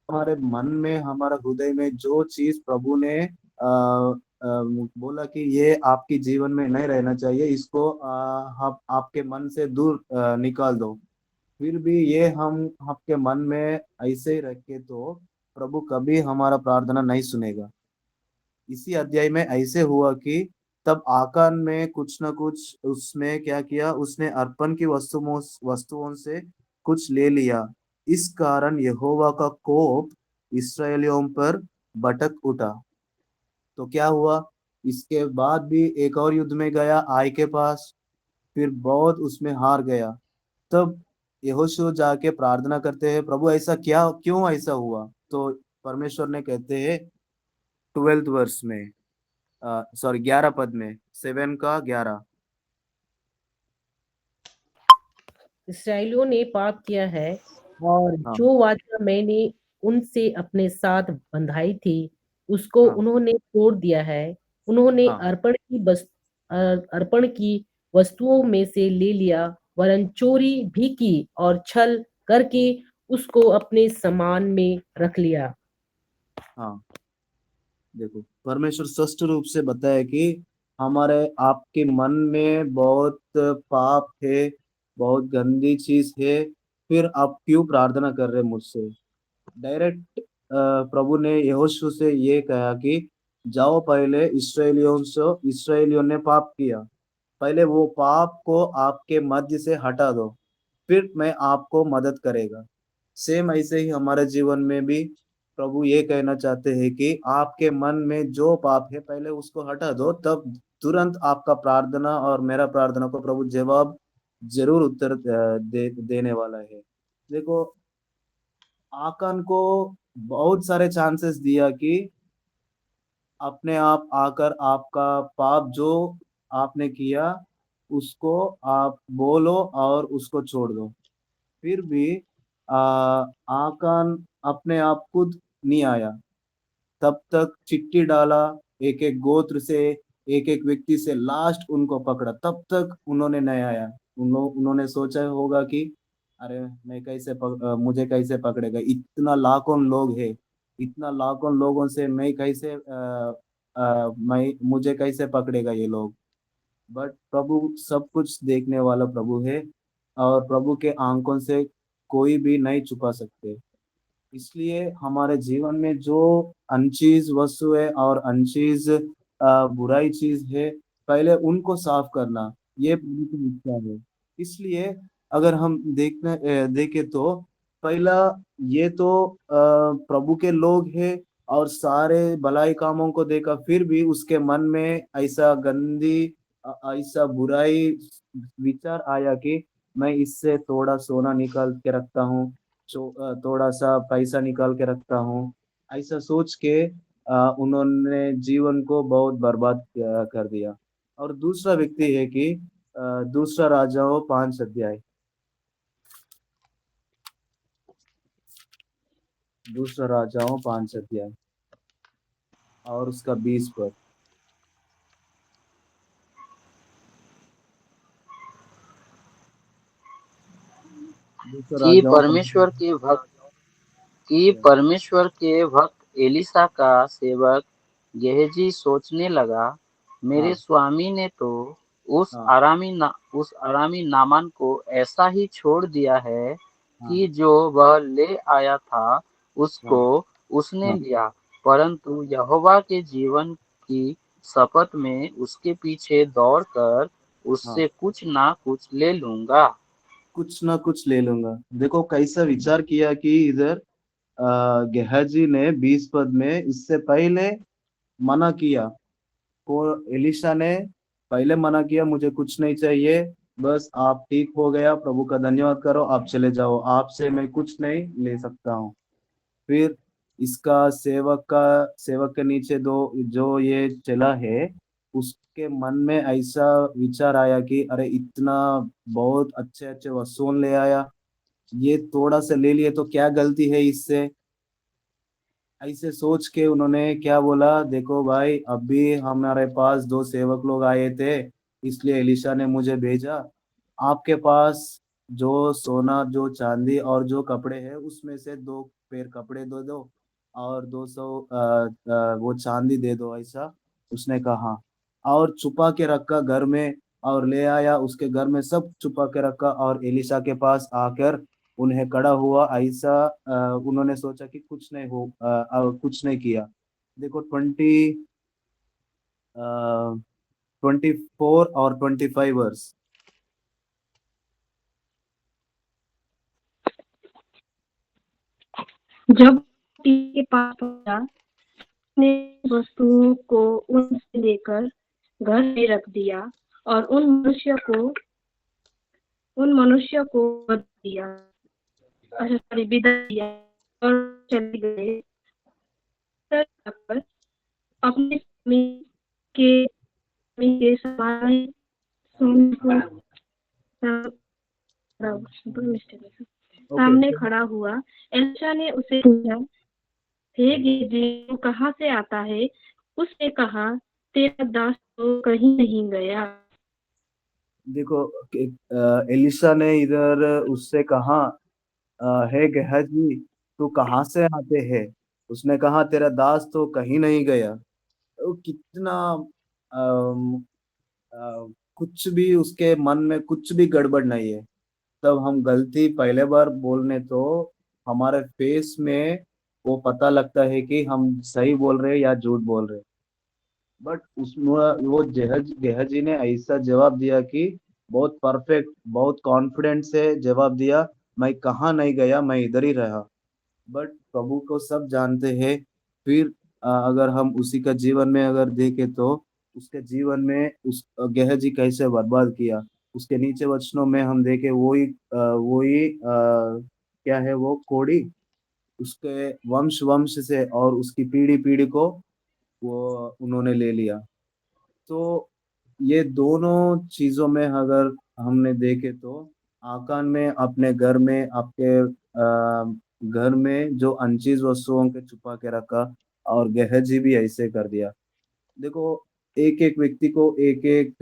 हमारे मन में, हमारा हृदय में जो चीज प्रभु ने बोला कि ये आपके जीवन में नहीं रहना चाहिए, इसको आप आपके मन से दूर निकाल दो, फिर भी ये हम आपके मन में ऐसे ही रखे तो प्रभु कभी हमारा प्रार्थना नहीं सुनेगा। इसी अध्याय में ऐसे हुआ कि तब आकान में कुछ न कुछ उसमें क्या किया, उसने अर्पण की वस्तुओं से कुछ ले लिया, इस कारण यहोवा का कोप इसराइलियों पर भड़क उठा। तो क्या हुआ, इसके बाद भी एक और युद्ध में गया आई के पास, फिर बहुत उसमें हार गया। तब यहोशू जाके प्रार्थना करते हैं, प्रभु ऐसा क्या, क्यों ऐसा हुआ? तो परमेश्वर ने कहते हैं 12th वर्ष में, सॉरी 11 पद में, 7 का 11। इसराइलियों ने पाप किया है और हाँ जो वाचा मैंने उनसे अपने साथ बंधाई थी उसको हाँ उन्होंने तोड़ दिया है। उन्होंने हाँ अर्पण की वस्तुओं में से ले लिया, वरन चोरी भी की और छल करके उसको अपने सामान में रख लिया। हाँ, देखो परमेश्वर स्पष्ट रूप से बताया कि हमारे आपके मन में बहुत पाप है, बहुत गंदी चीज है, फिर आप क्यों प्रार्थना कर रहे हैं मुझसे? डायरेक्ट प्रभु ने यहोशू से ये कहा कि जाओ, पहले इसराइलियों ने पाप किया, पहले वो पाप को आपके मध्य से हटा दो, फिर मैं आपको मदद करेगा। सेम ऐसे ही हमारे जीवन में भी प्रभु ये कहना चाहते हैं कि आपके मन में जो पाप है पहले उसको हटा दो, तब तुरंत आपका प्रार्थना और मेरा प्रार्थना को प्रभु जवाब जरूर उत्तर देने वाला है। देखो, आकान को बहुत सारे चांसेस दिया कि अपने आप आकर आपका पाप जो आपने किया उसको आप बोलो और उसको छोड़ दो, फिर भी आ, आकान अपने आप खुद नहीं आया। तब तक चिट्ठी डाला, एक एक गोत्र से, एक एक व्यक्ति से, लास्ट उनको पकड़ा, तब तक उन्होंने नहीं आया। उन्होंने सोचा होगा कि अरे मैं मुझे कैसे पकड़ेगा, इतना लाखों लोग है, इतना लाखों लोगों से मैं कैसे मुझे कैसे पकड़ेगा ये लोग। बट प्रभु सब कुछ देखने वाला प्रभु है, और प्रभु के आंखों से कोई भी नहीं छुपा सकते। इसलिए हमारे जीवन में जो अनचीज वस्तु है और अनचीज बुराई चीज है, पहले उनको साफ करना ये प्रभु की इच्छा है। इसलिए अगर हम देखें तो पहला ये तो प्रभु के लोग हैं और सारे भलाई कामों को देखा, फिर भी उसके मन में ऐसा गंदी ऐसा बुराई विचार आया कि मैं इससे थोड़ा सोना निकाल के रखता हूँ, थोड़ा सा पैसा निकाल के रखता हूँ, ऐसा सोच के उन्होंने जीवन को बहुत बर्बाद कर दिया। और दूसरा व्यक्ति है कि दूसरा राजाओं 5 अध्याय, दूसरा राजाओं 5 अध्याय और उसका 20 पद। दूसरा कि राजाओं परमेश्वर के भक्त कि परमेश्वर के भक्त एलिशा का सेवक गेहजी सोचने लगा, मेरे हाँ स्वामी ने तो उस हाँ आरामी नामान को ऐसा ही छोड़ दिया है हाँ कि जो वह ले आया था उसको हाँ उसने हाँ लिया, परंतु यहोवा के जीवन की शपथ में उसके पीछे दौड़कर हाँ उससे कुछ ना कुछ ले लूंगा। कुछ ना कुछ ले लूंगा। देखो कैसा विचार किया कि इधर गेहाजी ने 20 पद में इससे पहले मना किया। को एलिशा ने पहले मना किया, मुझे कुछ नहीं चाहिए, बस आप ठीक हो गया, प्रभु का धन्यवाद करो, आप चले जाओ, आपसे मैं कुछ नहीं ले सकता हूँ। फिर इसका सेवक के नीचे दो जो ये चला है, उसके मन में ऐसा विचार आया कि अरे इतना बहुत अच्छे अच्छे वस्तुओं ले आया, ये थोड़ा सा ले लिए तो क्या गलती है इससे। ऐसे सोच के उन्होंने क्या बोला, देखो भाई अभी हमारे पास दो सेवक लोग आए थे, इसलिए एलिशा ने मुझे भेजा। आपके पास जो सोना जो चांदी और जो कपड़े हैं उसमें से 2 पेर कपड़े दे दो और 200 वो चांदी दे दो, ऐसा उसने कहा। और छुपा के रखा घर में, और ले आया उसके घर में सब छुपा के रखा, और एलिशा के पास आकर उन्हें खड़ा हुआ ऐसा। उन्होंने सोचा कि कुछ नहीं हो, कुछ नहीं किया। देखो 24 और 25 वर्ष। जब के पास पहुंचा, उसने वस्तुओं को उनसे लेकर घर में रख दिया और उन मनुष्य को वध दिया, अच्छा सॉरी विदा दिया और चले गए। तब जाकर अपने के स्वामी के सामने सामने खड़ा हुआ। एलिशा ने उसे पूछा, हे गेहजी, तू कहाँ से आता है? उसने कहा, तेरा दास तो कहीं नहीं गया। देखो एलिशा ने इधर उससे कहा, हे गेहजी तू कहाँ से आते हैं? उसने कहा तेरा दास तो कहीं नहीं गया। तो कितना अम, कुछ भी उसके मन में कुछ भी गड़बड़ नहीं है। तब हम गलती पहले बार बोलने तो हमारे फेस में वो पता लगता है कि हम सही बोल रहे हैं या झूठ बोल रहे हैं। बट उसमें वो गेहजी ने ऐसा जवाब दिया कि बहुत परफेक्ट, बहुत कॉन्फिडेंट से जवाब दिया, मैं कहाँ नहीं गया, मैं इधर ही रहा। बट प्रभु को सब जानते हैं। फिर अगर हम उसी का जीवन में अगर देखें तो उसके जीवन में उस गेहजी कैसे बर्बाद किया, उसके नीचे वचनों में हम देखें वही क्या है वो कोड़ी उसके वंश वंश से और उसकी पीढ़ी पीढ़ी को वो उन्होंने ले लिया। तो ये दोनों चीजों में अगर हमने देखे तो आकान में अपने घर में आपके घर में जो अनचीज वस्तुओं के छुपा के रखा, और गेहजी भी ऐसे कर दिया। देखो एक एक व्यक्ति को एक एक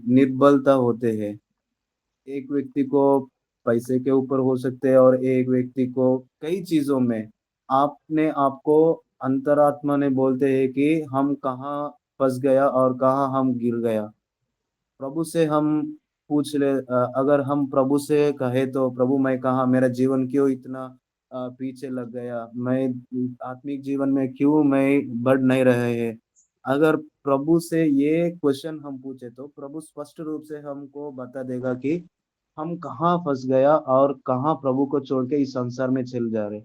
निर्बलता होते हैं। एक व्यक्ति को पैसे के ऊपर हो सकते हैं और एक व्यक्ति को कई चीजों में। आपने आपको अंतरात्मा ने बोलते हैं कि हम कहाँ फंस गया और कहाँ हम गिर गया। प्रभु से हम पूछ ले, अगर हम प्रभु से कहे तो प्रभु मैं कहाँ, मेरा जीवन क्यों इतना पीछे लग गया, मैं आत्मिक जीवन में क्यों मैं बढ़ नहीं रहे हैं। अगर प्रभु से ये क्वेश्चन हम पूछे तो प्रभु स्पष्ट रूप से हमको बता देगा कि हम कहाँ फंस गया और कहाँ प्रभु को छोड़ के इस संसार में चल जा रहे।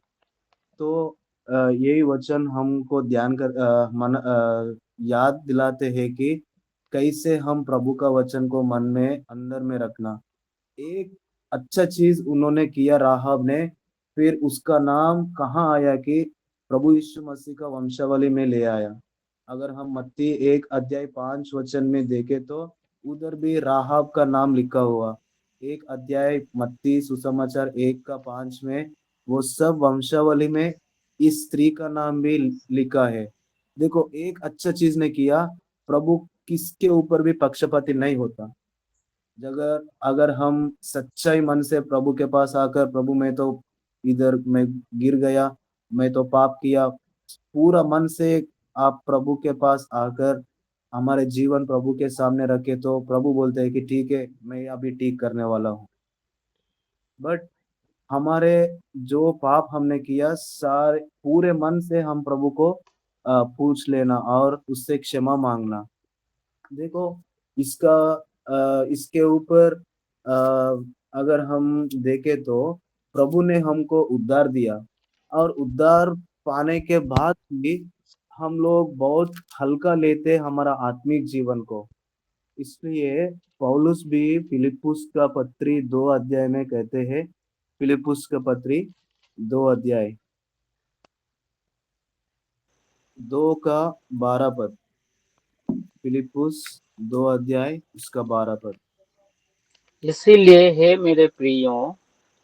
तो यही वचन हमको ध्यान कर याद दिलाते हैं कि कैसे हम प्रभु का वचन को मन में अंदर में रखना। एक अच्छा चीज उन्होंने किया राहाब ने, फिर उसका नाम कहाँ आया कि प्रभु यीशु मसीह का वंशावली में ले आया। अगर हम मत्ती 1 अध्याय 5 वचन में देखें तो उधर भी राहाब का नाम लिखा हुआ। 1 अध्याय मत्ती सुसमाचार 1 का 5 में वो सब वंशावली में इस स्त्री का नाम भी लिखा है। देखो एक अच्छा चीज ने किया, प्रभु किसके ऊपर भी पक्षपाती नहीं होता। अगर अगर हम सच्चाई मन से प्रभु के पास आकर प्रभु मैं तो इधर मैं गिर गया, मैं तो पाप किया। पूरा मन से आप प्रभु के पास आकर हमारे जीवन प्रभु के सामने रखे तो प्रभु बोलते हैं कि ठीक है, मैं अभी ठीक करने वाला हूँ। बट हमारे जो पाप हमने किया सारे पूरे मन से हम प्रभु को पूछ लेना और उससे क्षमा मांगना। देखो इसका इसके ऊपर अगर हम देखें तो प्रभु ने हमको उद्धार दिया और उद्धार पाने के बाद भी हम लोग बहुत हल्का लेते हमारा आत्मिक जीवन को। इसलिए पौलुस भी फिलिप्पुस का पत्री 2 अध्याय में कहते हैं, फिलिप्पुस का पत्री 2 अध्याय 2 का 12 पद, फिलिप्पुस 2 अध्याय उसका 12 पद। इसीलिए हे मेरे प्रियो,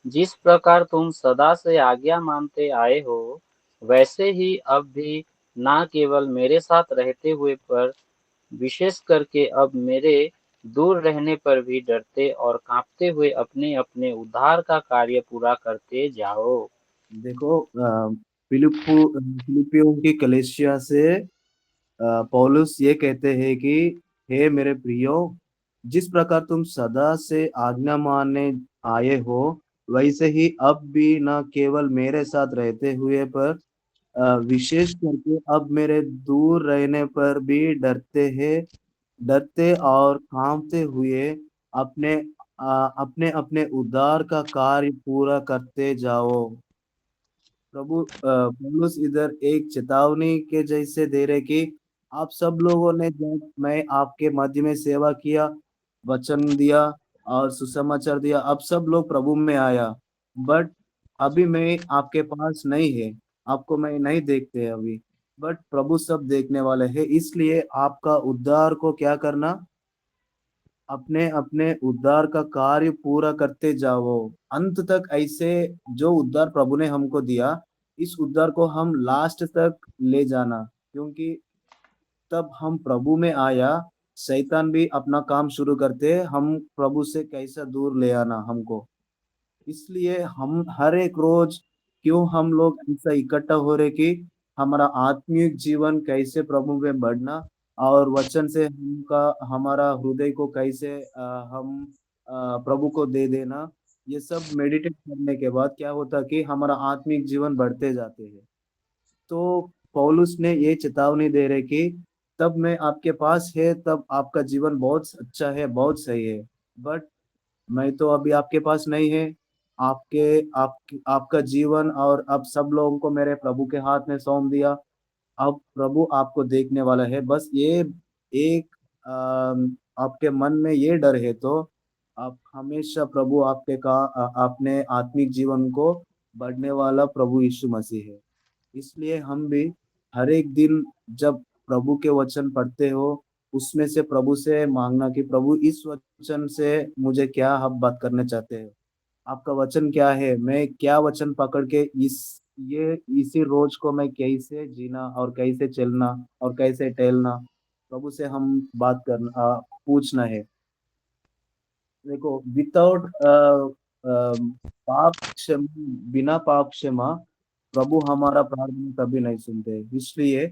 जिस प्रकार तुम सदा से आज्ञा मानते आए हो, वैसे ही अब भी ना केवल मेरे साथ रहते हुए पर विशेष करके अब मेरे दूर रहने पर भी डरते और कांपते हुए अपने अपने उद्धार का कार्य पूरा करते जाओ। देखो फिलिपियों की कलीसिया से पौलुस ये कहते हैं कि हे मेरे प्रियो, जिस प्रकार तुम सदा से आज्ञा मानने आए हो, वैसे ही अब भी न केवल मेरे साथ रहते हुए पर विशेष करके अब मेरे दूर रहने पर भी डरते और कांपते हुए अपने अपने अपने उद्धार का कार्य पूरा करते जाओ। प्रभु पौलुस इधर एक चेतावनी के जैसे दे रहे कि आप सब लोगों ने जब मैं आपके मध्य में सेवा किया, वचन दिया और सुसमाचार दिया, अब सब लोग प्रभु में आया, बट अभी मैं आपके पास नहीं है, आपको मैं नहीं देखते अभी, बट प्रभु सब देखने वाले हैं। इसलिए आपका उद्धार को क्या करना, अपने अपने उद्धार का कार्य पूरा करते जाओ अंत तक। ऐसे जो उद्धार प्रभु ने हमको दिया, इस उद्धार को हम लास्ट तक ले जाना, क्योंकि तब हम प्रभु में आया, शैतान भी अपना काम शुरू करते, हम प्रभु से कैसा दूर ले आना हमको। इसलिए हम हर एक रोज क्यों हम लोग ऐसा इकट्ठा हो रहे कि हमारा आत्मिक जीवन कैसे प्रभु में बढ़ना और वचन से हमका हमारा हृदय को कैसे हम प्रभु को दे देना। ये सब मेडिटेट करने के बाद क्या होता कि हमारा आत्मिक जीवन बढ़ते जाते हैं। तो पौलुस ने ये चेतावनी दे रहे कि तब मैं आपके पास है तब आपका जीवन बहुत अच्छा है, बहुत सही है, बट मैं तो अभी आपके पास नहीं है। आपका जीवन और अब सब लोगों को मेरे प्रभु के हाथ में सौंप दिया। अब प्रभु आपको देखने वाला है। बस ये एक आपके मन में ये डर है तो आप हमेशा प्रभु अपने आत्मिक जीवन को बढ़ने वाला प्रभु यीशु मसीह है। इसलिए हम भी हर एक दिन जब प्रभु के वचन पढ़ते हो, उसमें से प्रभु से मांगना कि प्रभु इस वचन से मुझे क्या आप बात करना चाहते हो, आपका वचन क्या है, मैं क्या वचन पकड़ के इसी रोज को मैं कैसे जीना और कैसे चलना और कैसे टहलना, प्रभु से हम बात करना पूछना है। देखो विदाउट पाप क्षमा, बिना पाप क्षमा प्रभु हमारा प्रार्थना कभी नहीं सुनते। इसलिए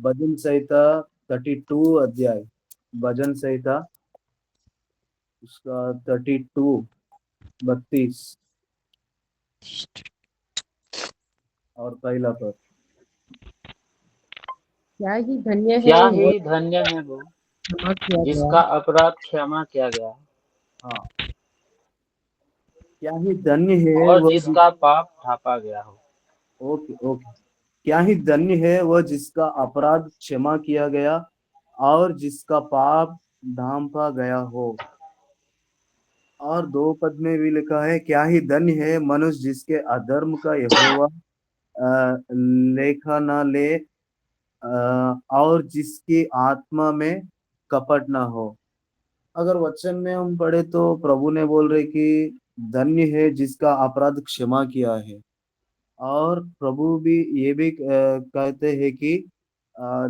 भजन संहिता 32 अध्याय, भजन संहिता उसका 32 और पहला पद। क्या ही धन्य है क्या वो ही धन्य है वो क्षमा किया जिसका गया। अपराध क्षमा किया गया हाँ, क्या ही धन्य है और वो जिसका पाप ढांपा गया हो। ओके ओके, क्या ही धन्य है वो जिसका अपराध क्षमा किया गया और जिसका पाप ढांपा गया हो। और 2 पद में भी लिखा है, क्या ही धन्य है मनुष्य जिसके अधर्म का यहोवा लेखा ना ले और जिसकी आत्मा में कपट ना हो। अगर वचन में हम पढ़े तो प्रभु ने बोल रहे कि धन्य है जिसका अपराध क्षमा किया है। और प्रभु भी ये भी कहते हैं कि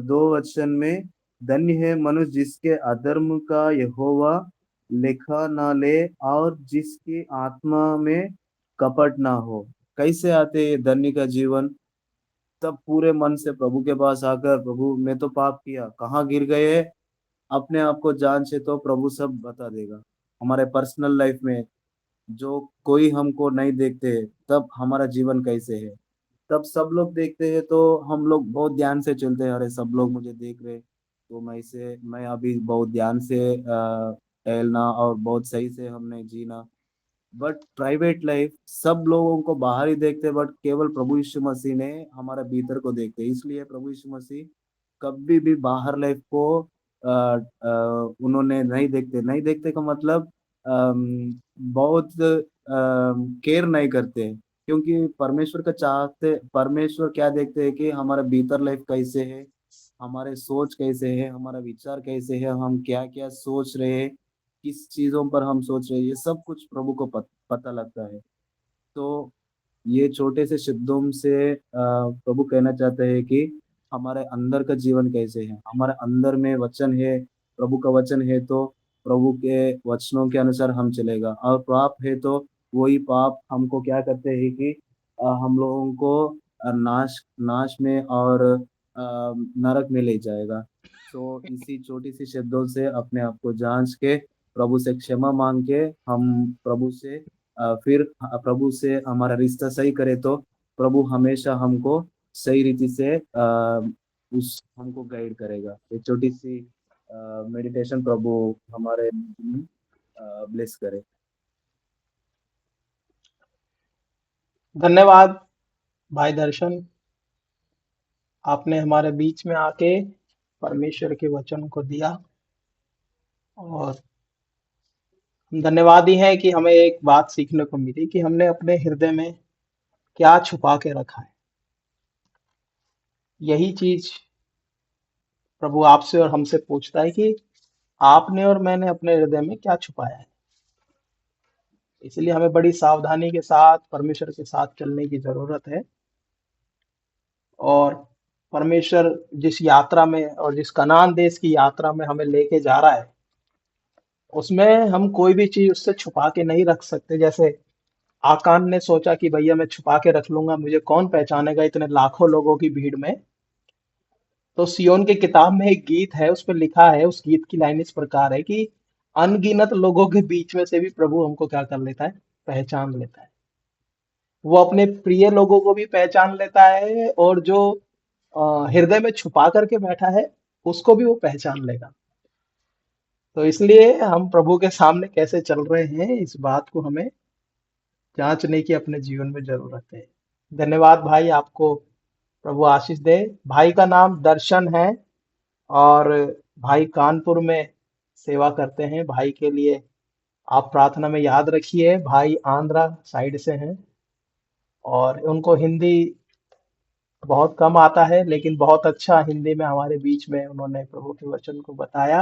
2 वचन में, धन्य है मनुष्य जिसके अधर्म का यहोवा लेखा ना ले और जिसकी आत्मा में कपट ना हो। कैसे आते ये धन्य का जीवन? तब पूरे मन से प्रभु के पास आकर, प्रभु मैं तो पाप किया, कहाँ गिर गए हैं, अपने आप को जांचे तो प्रभु सब बता देगा। हमारे पर्सनल लाइफ में जो कोई हमको नहीं देखते, तब हमारा जीवन कैसे है। तब सब लोग देखते हैं तो हम लोग बहुत ध्यान से चलते हैं, अरे सब लोग मुझे देख रहे, तो मैं अभी बहुत ध्यान से टहलना और बहुत सही से हमने जीना। बट प्राइवेट लाइफ सब लोगों को बाहर ही देखते, बट केवल प्रभु यीशु मसीह ने हमारा भीतर को देखते। इसलिए प्रभु यीशु मसीह कभी भी बाहर लाइफ को उन्होंने नहीं देखते का मतलब बहुत केयर नहीं करते। क्योंकि परमेश्वर क्या देखते हैं कि हमारा भीतर लाइफ कैसे है, हमारे सोच कैसे है, हमारा विचार कैसे है, हम क्या क्या सोच रहे हैं, किस चीजों पर हम सोच रहे हैं, ये सब कुछ प्रभु को पता लगता है। तो ये छोटे से शब्दों से प्रभु कहना चाहते हैं कि हमारे अंदर का जीवन कैसे है। हमारे अंदर में वचन है, प्रभु का वचन है, तो प्रभु के वचनों के अनुसार हम चलेगा। और पाप है तो वही पाप हमको क्या करते हैं कि हम लोगों को नाश नाश में और नरक में ले जाएगा। तो इसी छोटी सी शब्दों से अपने आप को जांच के प्रभु से क्षमा मांग के हम फिर प्रभु से हमारा रिश्ता सही करे, तो प्रभु हमेशा हमको सही रीति से उस हमको गाइड करेगा। ये छोटी सी मेडिटेशन प्रभु हमारे ब्लेस करे। धन्यवाद भाई दर्शन, आपने हमारे बीच में आके परमेश्वर के वचन को दिया। और हम धन्यवादी हैं कि हमें एक बात सीखने को मिली कि हमने अपने हृदय में क्या छुपा के रखा है। यही चीज प्रभु आपसे और हमसे पूछता है कि आपने और मैंने अपने हृदय में क्या छुपाया है। इसलिए हमें बड़ी सावधानी के साथ परमेश्वर के साथ चलने की जरूरत है। और परमेश्वर जिस यात्रा में और जिस कनान देश की यात्रा में हमें लेके जा रहा है, उसमें हम कोई भी चीज उससे छुपा के नहीं रख सकते। जैसे आकान ने सोचा कि भैया मैं छुपा के रख लूंगा, मुझे कौन पहचानेगा इतने लाखों लोगों की भीड़ में। तो सियोन की किताब में एक गीत है, उसमें लिखा है, उस गीत की लाइन इस प्रकार है कि अनगिनत लोगों के बीच में से भी प्रभु हमको क्या कर लेता है, पहचान लेता है। वो अपने प्रिय लोगों को भी पहचान लेता है, और जो हृदय में छुपा करके बैठा है उसको भी वो पहचान लेगा। तो इसलिए हम प्रभु के सामने कैसे चल रहे हैं, इस बात को हमें जांचने की अपने जीवन में जरूरत है। धन्यवाद भाई, आपको प्रभु आशीष दे। भाई का नाम दर्शन है और भाई कानपुर में सेवा करते हैं। भाई के लिए आप प्रार्थना में याद रखिए। भाई आंध्रा साइड से हैं और उनको हिंदी बहुत कम आता है, लेकिन बहुत अच्छा हिंदी में हमारे बीच में उन्होंने प्रभु के वचन को बताया।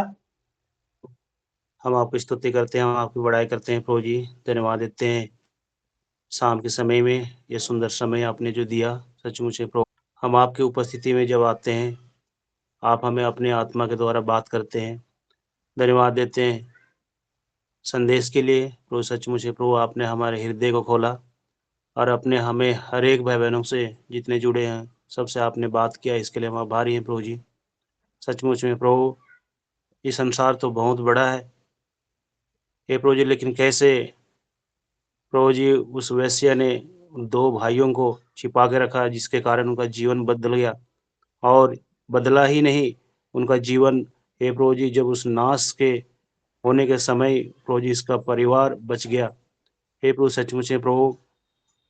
हम आपकी स्तुति करते हैं, हम आपकी बड़ाई करते हैं प्रभु जी, धन्यवाद देते हैं शाम के समय में ये सुंदर समय आपने जो दिया। सचमुच है प्रभु, हम आपकी उपस्थिति में जब आते हैं, आप हमें अपने आत्मा के द्वारा बात करते हैं। धन्यवाद देते हैं संदेश के लिए प्रभु। सचमुच है प्रभु, आपने हमारे हृदय को खोला और अपने हमें हर एक भाई बहनों से जितने जुड़े हैं सबसे आपने बात किया, इसके लिए हम आभारी हैं प्रभु जी। सचमुच में प्रभु, ये संसार तो बहुत बड़ा है हे प्रभु जी, लेकिन कैसे प्रभु जी उस वेश्या ने उन दो भाइयों को छिपा के रखा, जिसके कारण उनका जीवन बदल गया। और बदला ही नहीं, उनका जीवन हे प्रभु जी जब उस नाश के होने के समय प्रभु जी इसका परिवार बच गया। हे प्रभु सचमुच है प्रभु,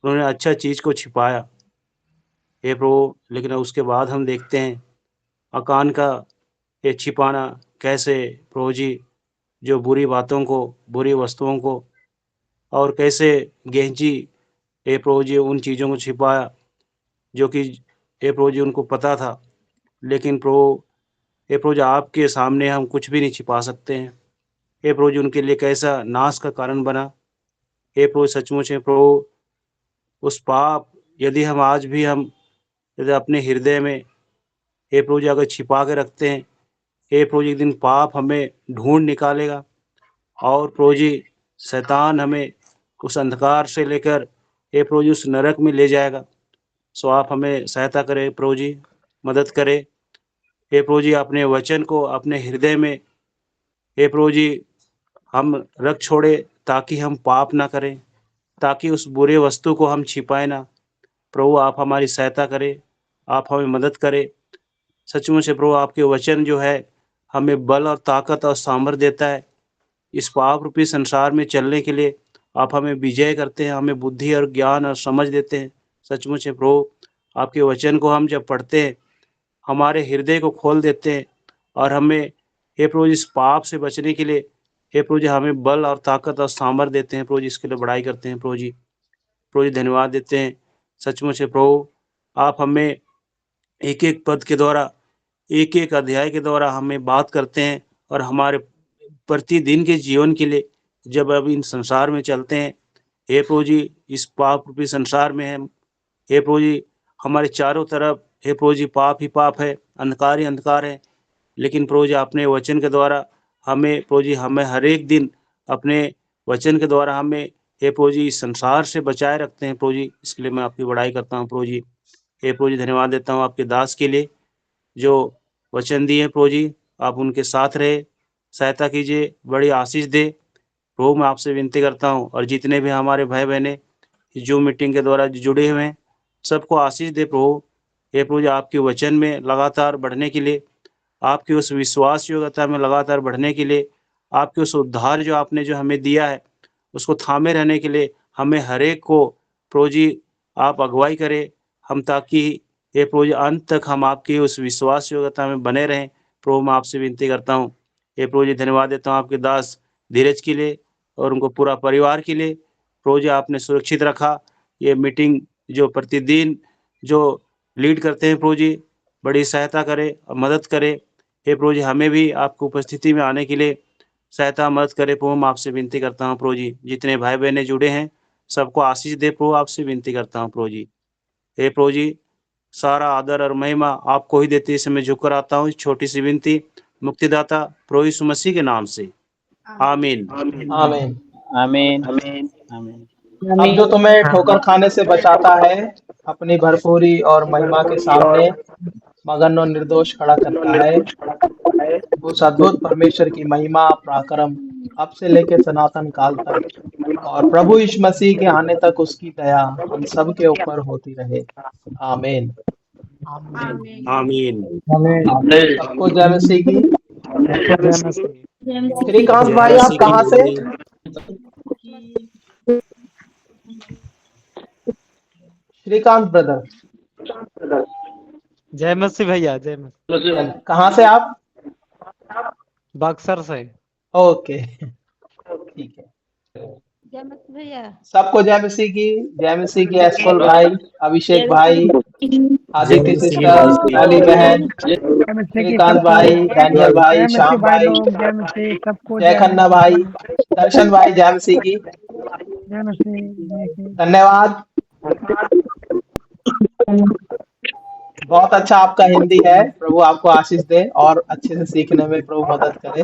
उन्होंने अच्छा चीज को छिपाया हे प्रभु, लेकिन उसके बाद हम देखते हैं अकान का ये छिपाना कैसे प्रभु जी, जो बुरी बातों को, बुरी वस्तुओं को, और कैसे गेंजी हे प्रभु जी उन चीज़ों को छिपाया जो कि हे प्रभु जी उनको पता था। लेकिन प्रभु हे प्रभु जी, आपके सामने हम कुछ भी नहीं छिपा सकते हैं। हे प्रभु जी, उनके लिए कैसा नाश का कारण बना। हे प्रभु सचमुच है प्रभु, उस पाप यदि हम आज भी हम यदि अपने हृदय में हे प्रभु जी अगर छिपा के रखते हैं, हे प्रभु जी एक दिन पाप हमें ढूंढ निकालेगा। और प्रभु जी शैतान हमें उस अंधकार से लेकर हे प्रभु जी उस नरक में ले जाएगा। सो आप हमें सहायता करें प्रभु जी, मदद करें। हे प्रभु जी अपने वचन को अपने हृदय में हे प्रभु जी हम रख छोड़े, ताकि हम पाप ना करें, ताकि उस बुरे वस्तु को हम छिपाए ना। प्रभु आप हमारी सहायता करें, आप हमें मदद करें। सचमुच से प्रभु आपके वचन जो है हमें बल और ताकत और सामर्थ देता है। इस पाप रूपी संसार में चलने के लिए आप हमें विजय करते हैं, हमें बुद्धि और ज्ञान और समझ देते हैं। सचमुच से प्रभु आपके वचन को हम जब पढ़ते हैं, हमारे हृदय को खोल देते हैं और हमें हे प्रभु इस पाप से बचने के लिए हे प्रभु जी हमें बल और ताकत और सामर्थ देते हैं। प्रभु जी इसके लिए बड़ाई करते हैं। प्रभु जी धन्यवाद देते हैं। सचमुच से प्रभु आप हमें एक-एक पद के द्वारा, एक-एक अध्याय के द्वारा हमें बात करते हैं और हमारे प्रतिदिन के जीवन के लिए जब अब इन संसार में चलते हैं, हे प्रभु जी इस पाप रूपी संसार में हम हे प्रभु जी हमारे चारों तरफ हे प्रभु जी पाप ही पाप है, अंधकार ही अंधकार है। लेकिन प्रभु जी अपने वचन के द्वारा हमें प्रभु जी हमें हर एक दिन अपने वचन के द्वारा हमें हे प्रभु जी इस संसार से बचाए रखते हैं। प्रभु जी इसके लिए मैं आपकी बड़ाई करता हूँ। प्रभु जी हे प्रभु जी धन्यवाद देता हूँ आपके दास के लिए जो वचन दिए। प्रभु जी आप उनके साथ रहे, सहायता कीजिए, बड़ी आशीष दे। प्रभु मैं आपसे विनती करता हूँ और जितने भी हमारे भाई बहने जूम मीटिंग के द्वारा जुड़े हुए हैं, सबको आशीष दे प्रभु। हे प्रभु जी आपके वचन में लगातार बढ़ने के लिए, आपकी उस विश्वास योग्यता में लगातार बढ़ने के लिए, आपके उस उद्धार जो आपने जो हमें दिया है उसको थामे रहने के लिए हमें हर एक को प्रभु जी आप अगुवाई करें। हम ताकि हे प्रभु जी अंत तक हम आपकी उस विश्वास योग्यता में बने रहें। प्रभु मैं आपसे विनती करता हूँ। हे प्रभु जी धन्यवाद देता हूँ आपके दास धीरज के लिए और उनको पूरा परिवार के लिए। प्रभु जी आपने सुरक्षित रखा। ये मीटिंग जो प्रतिदिन जो लीड करते हैं प्रभु जी बड़ी सहायता करें और मदद करें। हे प्रभु जी हमें भी आपकी उपस्थिति में आने के लिए सहायता मदद करे। प्रभु मैं आपसे विनती करता हूँ। प्रभु जी जितने भाई बहने जुड़े हैं सबको आशीष दे। प्रभु आपसे विनती करता हूँ। प्रभु जी हे प्रभु जी सारा आदर और महिमा आपको ही देते इस समय झुक कर आता हूँ। छोटी सी विनती मुक्तिदाता प्रभु यीशु मसीह के नाम से आमीन। आमीन। आमीन आमीन। अब जो तुम्हें ठोकर खाने से बचाता है, अपनी भरपूरी और महिमा के सामने मगन और निर्दोष खड़ा करता है, उस अद्भुत परमेश्वर की महिमा पराक्रम अब से लेकर सनातन काल तक और प्रभु यीशु मसीह के आने तक उसकी दया हम सब के ऊपर होती रहे। आमीन। आमीन। सबको जय मसीह की। श्रीकांत जय भाई आप मसीह कहाँ से? की। श्रीकांत ब्रदर जय मसीह भैया, जय मसीह। कहाँ से आप? बक्सर से। ओके ठीक है। जय मसीह भैया। सबको जय मसीह की। जय मसीह की। एसफल भाई, अभिषेक भाई, आदित्य सिस्टर, काली बहन, श्रीकांत भाई, डैनियल भाई, श्याम भाई, जय खन्ना भाई, दर्शन भाई, जय मसीह की। धन्यवाद। बहुत अच्छा आपका हिंदी है। प्रभु आपको आशीष दे और अच्छे से सीखने में प्रभु मदद करे।